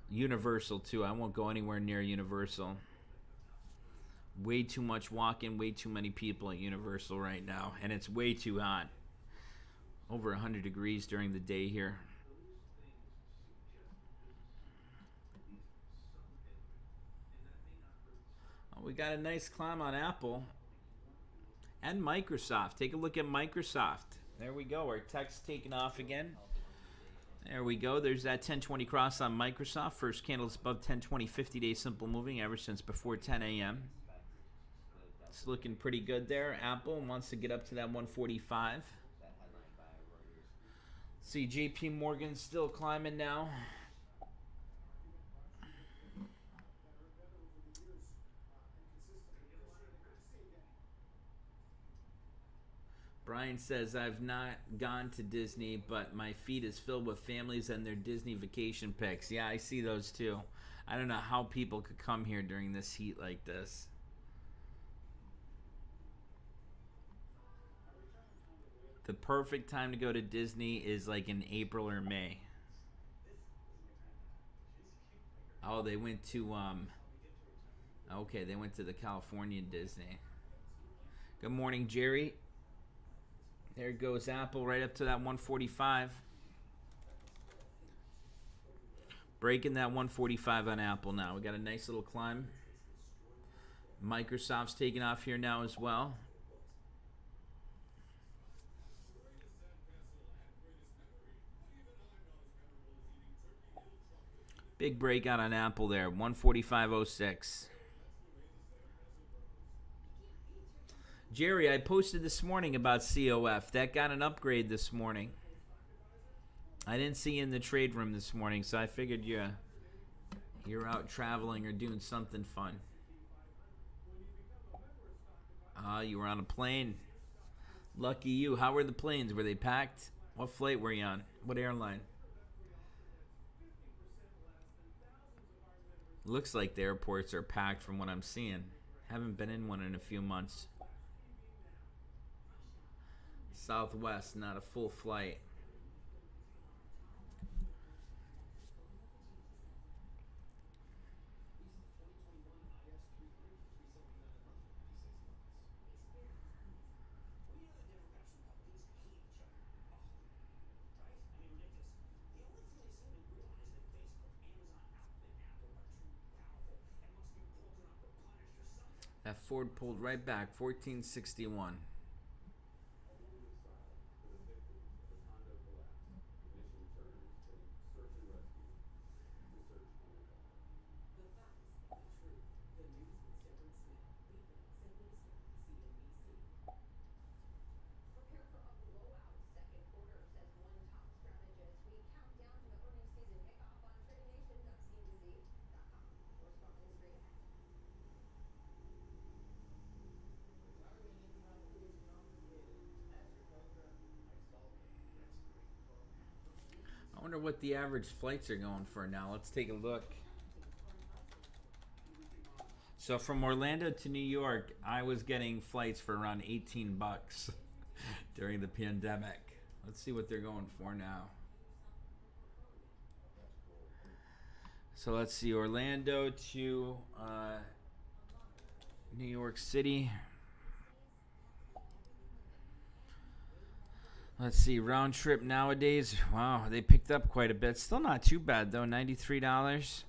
Universal too. I won't go anywhere near Universal. Way too much walking, way too many people at Universal right now, and it's way too hot. Over 100 degrees during the day here. Oh, we got a nice climb on Apple and Microsoft. Take a look at Microsoft. There we go. Our tech's taking off again. There we go. There's that 1020 cross on Microsoft. First candle is above 1020 50-day simple moving average since before 10 a.m. It's looking pretty good there. Apple wants to get up to that 145. That headline by Reuters. See JP Morgan still climbing now. Better over the years and consistently. Appreciate it. Good to see you again. Brian says, I've not gone to Disney, but my feed is filled with families and their Disney vacation pics. Yeah, I see those too. I don't know how people could come here during this heat like this. The perfect time to go to Disney is like in April or May. Oh, they went to okay, they went to the California Disney. Good morning, Jerry. There goes Apple right up to that 145. Breaking that 145 on Apple now. We got a nice little climb. Microsoft's taking off here now as well. Big breakout on Apple there, 145.06. Jerry, I posted this morning about COF. That got an upgrade this morning. I didn't see you in the trade room this morning, so I figured you're out traveling or doing something fun. You were on a plane. Lucky you. How were the planes? Were they packed? What flight were you on? What airline? Looks like the airports are packed from what I'm seeing. Haven't been in one in a few months. Southwest, not a full flight. That Ford pulled right back, 1461. A moment of silence for the victims of the condo collapse. Ignition turns from search and rescue to search and recovery. The facts, the truth, the news with Shepard Smith. Weeknights, 7 Eastern, CNBC. Prepare for a blowout second quarter, says one top strategist. We count down to the earnings season kickoff on tradingnation.cnbc.com. More smart money straight ahead. Retirement income is confiscated. AstroCobra, I solve it. That's a great program. I wonder what the average flights are going for now. Let's take a look. So from Orlando to New York, I was getting flights for around 18 bucks during the pandemic. Let's see what they're going for now. So let's see, Orlando to New York City. Let's see, round trip nowadays. Wow, they picked up quite a bit. Still not too bad though, $93.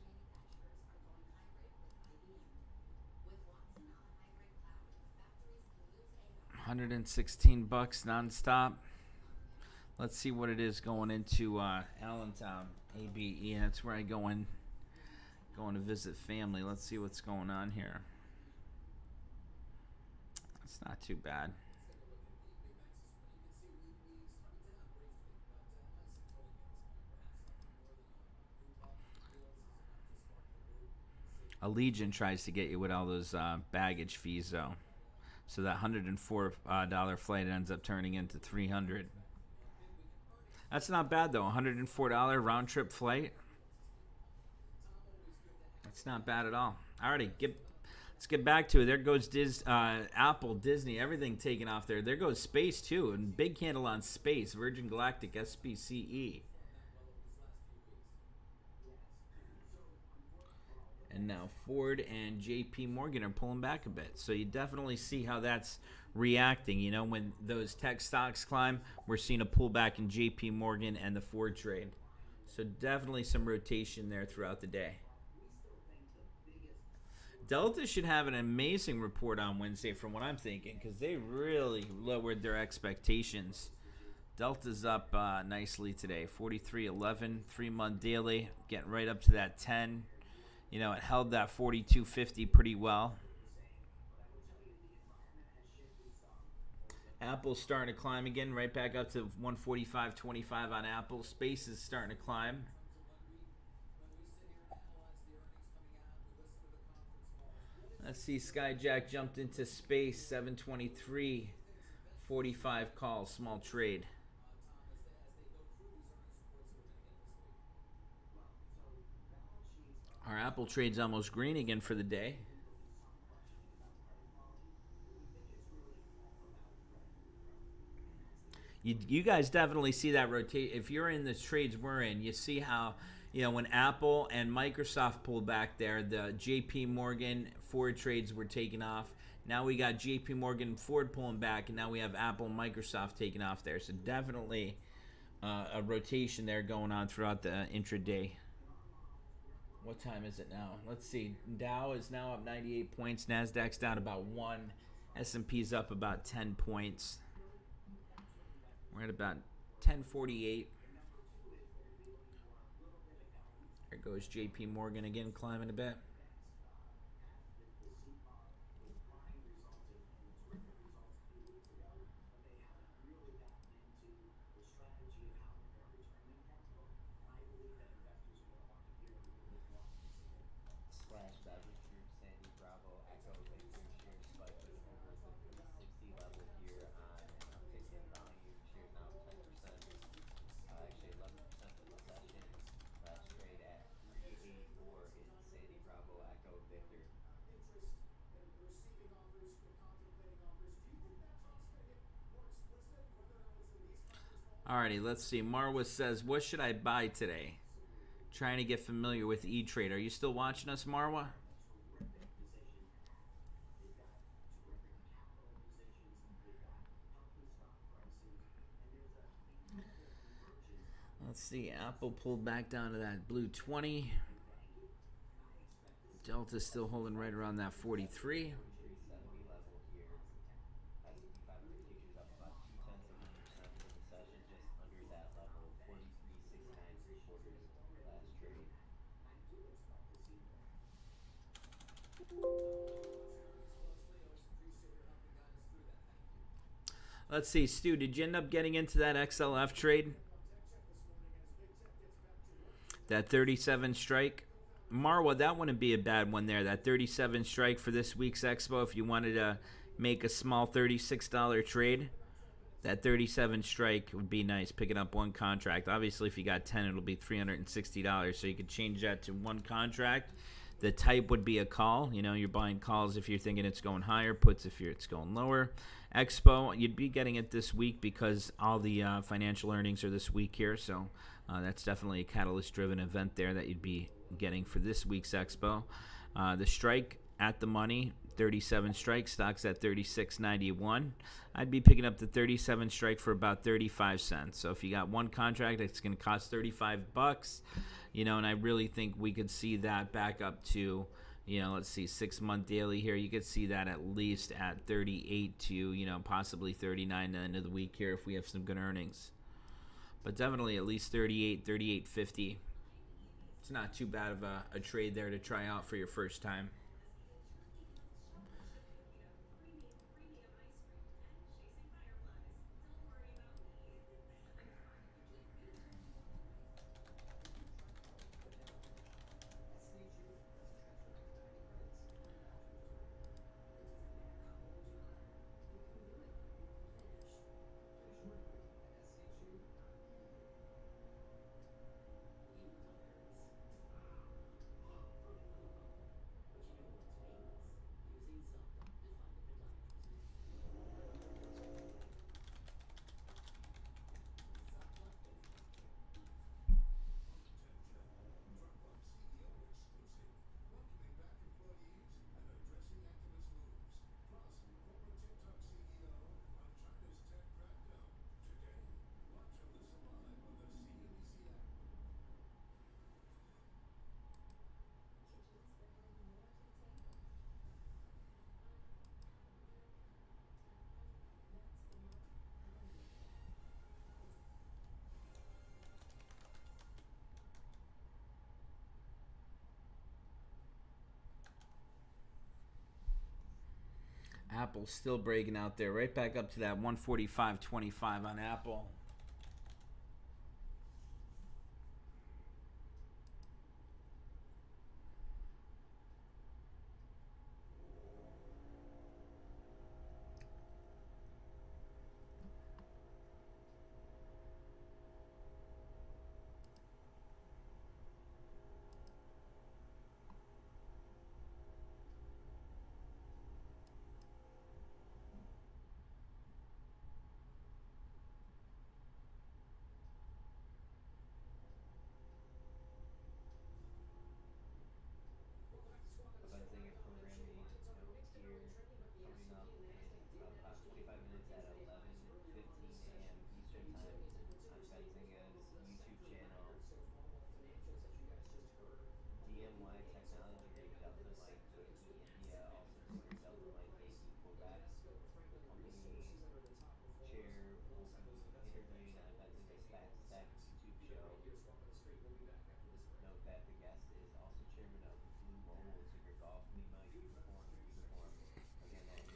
116 bucks nonstop. Let's see what it is going into Allentown, ABE. That's where I go in, going to visit family. Let's see what's going on here. It's not too bad. Let's take a look at the big banks this morning. You can see we started down briefly, but nice and clean at this point. Perhaps nothing more than a group up. Bills is enough to spark the group. Allegiant tries to get you with all those baggage fees, though. So that $104 flight ends up turning into $300. That's not bad though. $104 round trip flight. That's not bad at all. Alrighty, let's get back to it. There goes Apple, Disney, everything taken off there. There goes space too, and big candle on space. Virgin Galactic, SPCE. And now Ford and JP Morgan are pulling back a bit. So you definitely see how that's reacting. You know, when those tech stocks climb, we're seeing a pullback in JP Morgan and the Ford trade. So definitely some rotation there throughout the day. Delta should have an amazing report on Wednesday from what I'm thinking, because they really lowered their expectations. Delta's up nicely today, 43.11, 3-month daily, getting right up to that 10. You know, it held that 42.50 pretty well. Apple's starting to climb again, right back up to 145.25 on Apple. Space is starting to climb. Let's see, Skyjack jumped into space, 723, 45 calls, small trade. Our Apple trade's almost green again for the day. You guys definitely see that rotate. If you're in the trades we're in, you see how, you know, when Apple and Microsoft pulled back there, the JP Morgan Ford trades were taking off. Now we got JP Morgan Ford pulling back, and now we have Apple and Microsoft taking off there. So definitely a rotation there going on throughout the intraday. What time is it now? Let's see. Dow is now up 98 points. NASDAQ's down about 1. S&P's up about 10 points. We're at about 1048. There goes JP Morgan again, climbing a bit. Splash Beverage Group, Sandy Bravo, Echo Victor shares spiking over the 360 level here on an uptick in volume. Shares now 10%, actually 11% for the session. Last trade at 384 in Sandy Bravo, Echo Victor. Interest, you're receiving offers, you're contemplating offers. Do you think that talk's going to get more explicit, whether or not it's in these conference calls? Alrighty, let's see. Marwa says, what should I buy today? Trying to get familiar with E-Trade. Are you still watching us, Marwa? Let's see. Apple pulled back down to that blue 20. Delta's still holding right around that 43. session just under that level, 43.69 3/4 last trade. I do expect to see more. We'll be watching earnings closely. Always appreciate your help and guidance through that. Thank you. Let's see, Stu, did you end up getting into that XLF trade? Tech check this morning as Big Tech gets back to work. That 37 strike? Marwa, that wouldn't be a bad one there. That 37 strike for this week's Expo, if you wanted to make a small $36 trade, that 37 strike would be nice, picking up one contract. Obviously, if you got 10, it'll be $360, so you could change that to one contract. The type would be a call. You know, you're buying calls if you're thinking it's going higher, puts if it's going lower. Expo, you'd be getting it this week because all the financial earnings are this week here, so that's definitely a catalyst-driven event there that you'd be getting for this week's Expo. The strike at the money, 37 strike, stocks at 36.91. I'd be picking up the 37 strike for about 35 cents. So if you got one contract, it's going to cost $35, you know, and I really think we could see that back up to, you know, let's see, 6-month daily here. You could see that at least at 38 to, you know, possibly 39 at the end of the week here if we have some good earnings. But definitely at least 38, 38.50. It's not too bad of a trade there to try out for your first time. SPCE lets you transfer money back to credits when your vouchers due. It doesn't matter how old you are. You can do it. You can finish. Get a short break at SPCE.eu. Even when it hurts. But you know what pains? Using ZocDoc to find a podiatrist. ZocDoc gives healthcare easy. Attention. Dropbox CEO exclusive. Welcoming back employees and addressing activist moves. Plus, former TikTok CEO on China's tech crackdown. Today, watch or listen live on the CNBC app. Kitchens that bring more to the table. That's the mark of a winner. Apple's still breaking out there, right back up to that 145.25 on Apple. Eventing and programming note here coming up in about 25 minutes at 11:15 a.m. Eastern Time on Benzinga's YouTube channel. So far, while financials, as you guys just heard, DMY Technology Group, Delta Mike Yankee India, also ticker Delta Mike Yankee Quebec. The company are the top performers. chair will Alongside those be investment banks interviewing like on Goldman Benzinga's Sachs and Fact Goldman Stack Sachs. YouTube Keep it right show. here, Swap on the Street. We'll be back after this break. Note that the guest is also chairman of Blue Mobile, ticker Golf Lima Uniform. Again, that is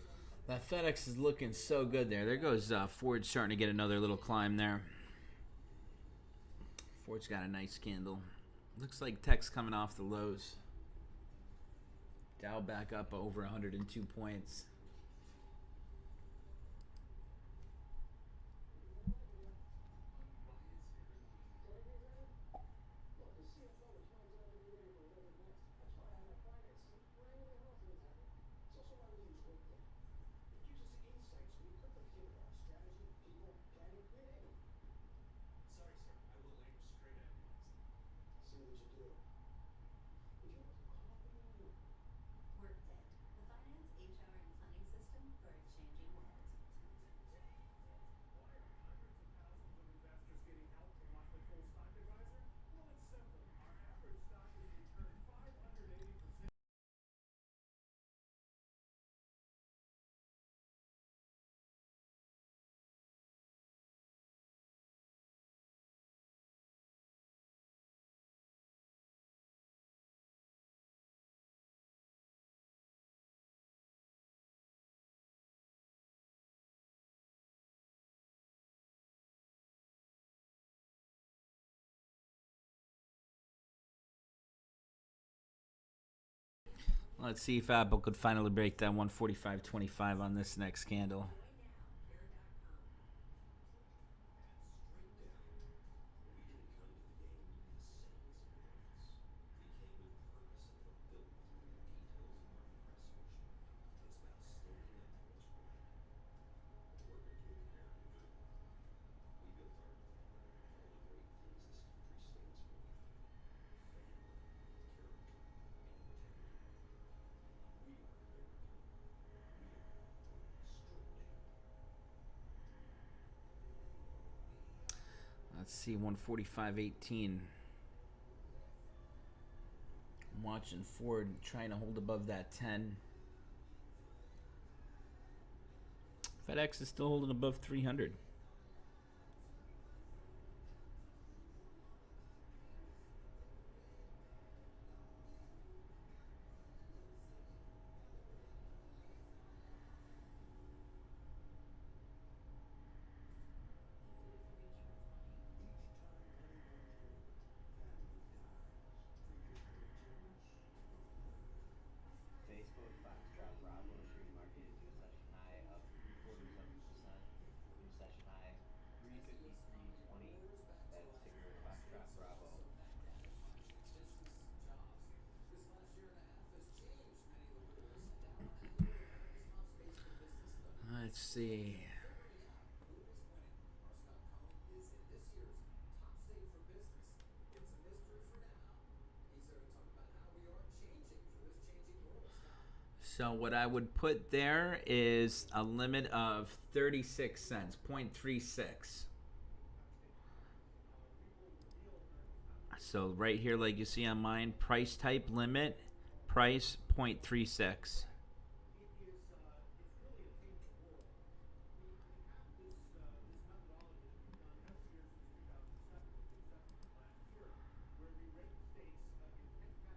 That Benzinga's FedEx is looking so good there. There goes Ford starting to get another little climb there. Ford's got a nice candle. Looks like tech's coming off the lows. Dow back up over 102 points. Unbiased criticism. Look, the CFO is my job to be ready for whatever's next. That's why I have finance team for anything else that's happening. It's also why we use Workday. It gives us insights we couldn't have given our strategy, people, planning, creativity. Sorry, sir. I will aim straight at you next time. See what you do. Would you like some coffee? Workday, the finance, HR, and Let's see if Apple could finally break that 145.25 on this next candle. Straight down. We didn't come to the game in the sands of ignorance. We came with purpose and fulfillment through the details of our prestige. It's about standing up for what's right. And we're going to do it the American way. We built our brand, all the great things this country stands for. Family, character, and integrity. We are American. We are straight down. Let's see, 145.18. I'm watching Ford trying to hold above that 10. FedEx is still holding above 300. Facebook Foxtrot Bravo street market new session high up 0.75%. New session high As the U.S. economy 353.20. roars back to That's life, ticker Wall Street Foxtrot sees Bravo. also backdrop of high business jobs. This last year and a half has changed many of the rules. And now at your America's top states for business study. Let's see. Figuring out who is winning. Our Scott Cohn is in this year's top state for business. It's a mystery for now. He's here to talk about how we are changing for this changing world. Scott. So what I would put there is a limit of 36 cents, 0.36. So right here, like you see on mine, price type limit, price 0.36. It's really a changing world. We have this methodology that we've done every year since 2007, with the exception of last year, where we rate states in 10 categories of competitiveness for a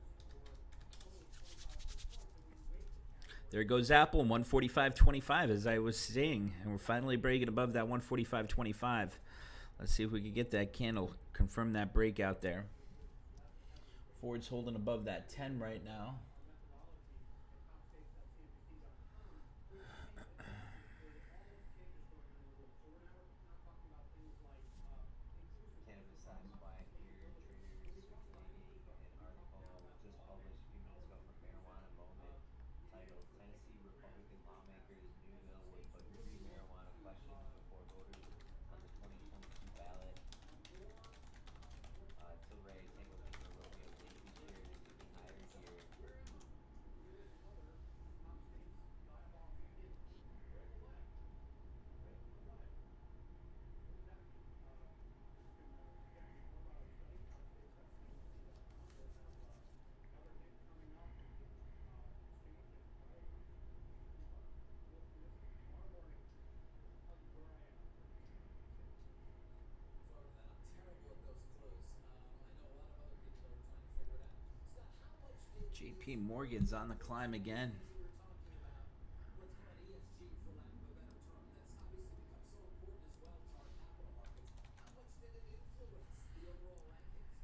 total of 25 points, and we weight the category. There goes Apple, 145.25, as I was saying, and we're finally breaking above that 145.25. Let's see if we can get that candle, confirm that breakout there. Ford's holding above that 10 right now. Our methodology at topstates.cnbc.com really paints a picture for all those changes going on in the world. So we're now talking about things like inclusive. Cannabis We're talking stocks about quiet sustainable here. growth. Traders We talk about things circulating like an we talk now article about just published a few minutes ago from Marijuana Moment titled Tennessee Republican Lawmakers' New Bill Would Put Free Marijuana Questions Before Voters on the 2022 Ballot. Tilray, Tango Bean, Romeo, JP shares ticking higher here. Where am I? Here is another top states dialogue begins. Break a leg. Break a leg. What does that mean? You can again read more about our study, topstates.cnbc.com. We'll have another hit coming up in the exchange at right around 2:25. You'll listen tomorrow morning. I'll tell you where I am during this conversation. Sorry for that. I'm terrible at those clues. I know a lot of other people are trying to figure it out. Scott, how much did JP ESG Morgan's on the climb again. as we were talking about, let's call it ESG for lack of a better term, that's obviously become so important as well to our capital markets. How much did it influence the overall rankings?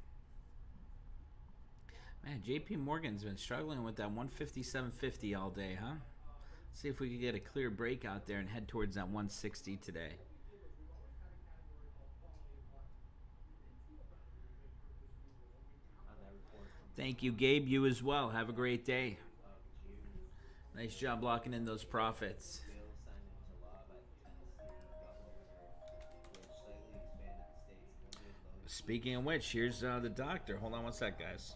Man, JP Morgan's been struggling with that 157.50 all day, huh? See if we can get a clear break out there and head towards that 160 today. What we do is we've always had a category called quality of life. We retooled that a little bit for this new rule. We've now On that called report from Thank you, Gabe. You as well. Have a great day. of June, Nice job locking in those profits. bill signed into law by the Tennessee governor, which slightly expanded the state's limited low. Speaking of which, here's the doctor. Hold on one sec, guys.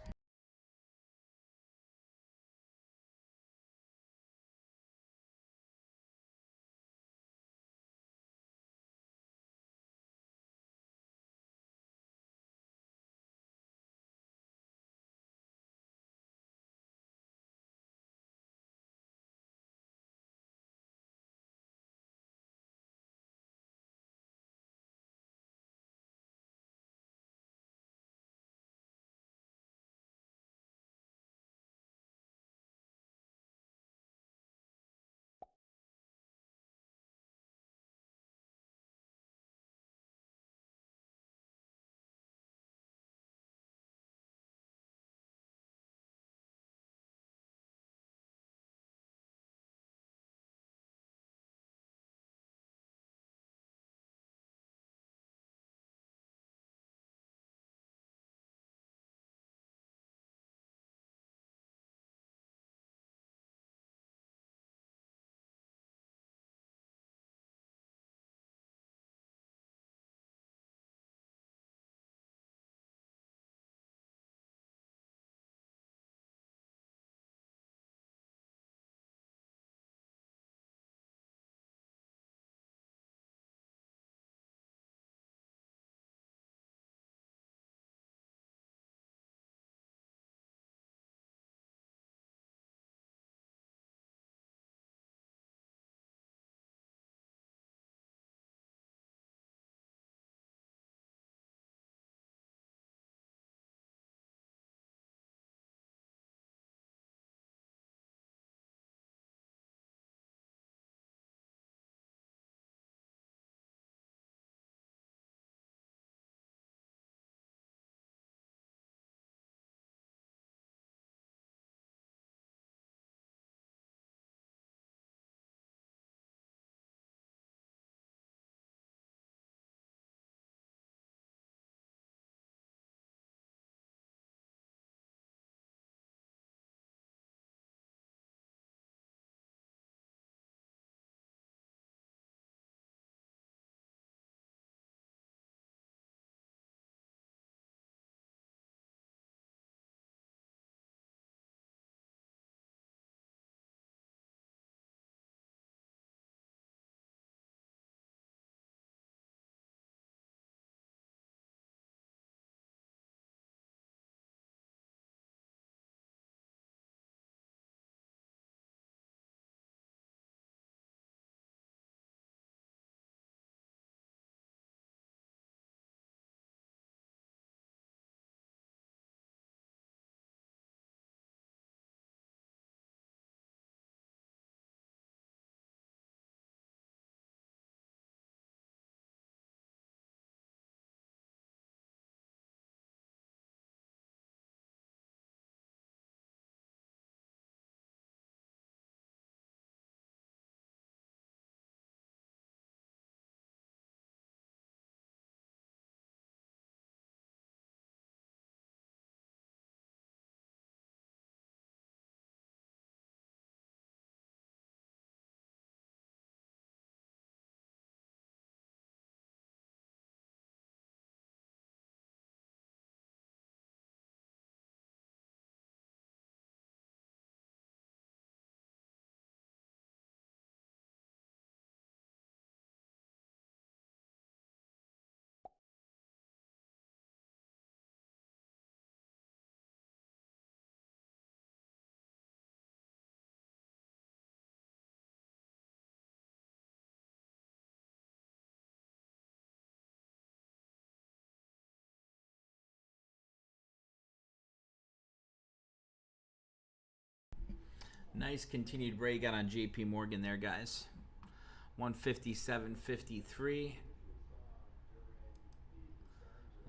Nice continued breakout on JP Morgan there, guys. 157.53.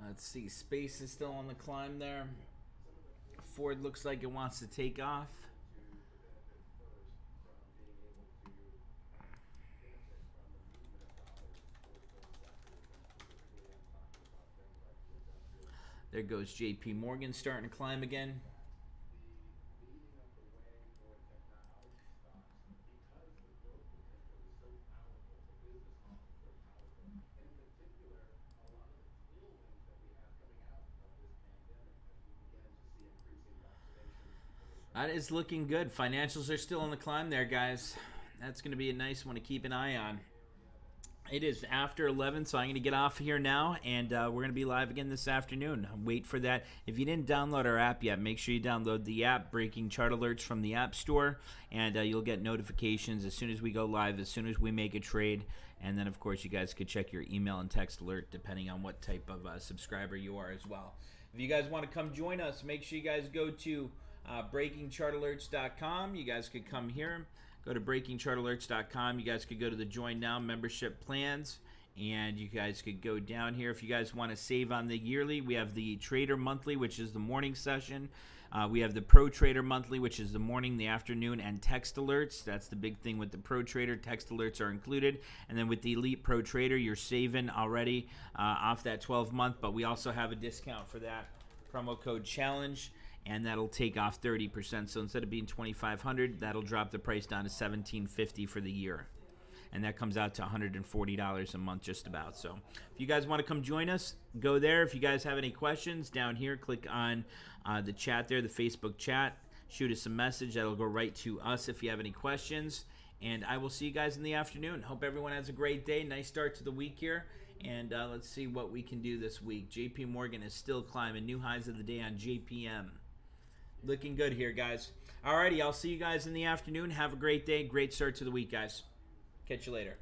Let's see. Space is still on the climb there. Ford looks like it wants to take off. There goes JP Morgan starting to climb again. That is looking good. Financials are still on the climb there, guys. That's going to be a nice one to keep an eye on. It is after 11, so I'm going to get off here now, and we're going to be live again this afternoon. Wait for that. If you didn't download our app yet, make sure you download the app, Breaking Chart Alerts from the App Store, and you'll get notifications as soon as we go live, as soon as we make a trade. And then, of course, you guys could check your email and text alert depending on what type of subscriber you are as well. If you guys want to come join us, make sure you guys go to breakingchartalerts.com. You guys could come here. Go to breakingchartalerts.com. You guys could go to the Join Now membership plans, and you guys could go down here. If you guys want to save on the yearly, we have the Trader Monthly, which is the morning session. We have the Pro Trader Monthly, which is the morning, the afternoon, and text alerts. That's the big thing with the Pro Trader. Text alerts are included. And then with the Elite Pro Trader, you're saving already off that 12-month, but we also have a discount for that promo code CHALLENGE. And that'll take off 30%. So instead of being $2,500, that'll drop the price down to $1,750 for the year. And that comes out to $140 a month just about. So if you guys want to come join us, go there. If you guys have any questions, down here, click on the chat there, the Facebook chat. Shoot us a message. That'll go right to us if you have any questions. And I will see you guys in the afternoon. Hope everyone has a great day. Nice start to the week here. And let's see what we can do this week. JP Morgan is still climbing. New highs of the day on JPM. Looking good here, guys. Alrighty, I'll see you guys in the afternoon. Have a great day. Great start to the week, guys. Catch you later.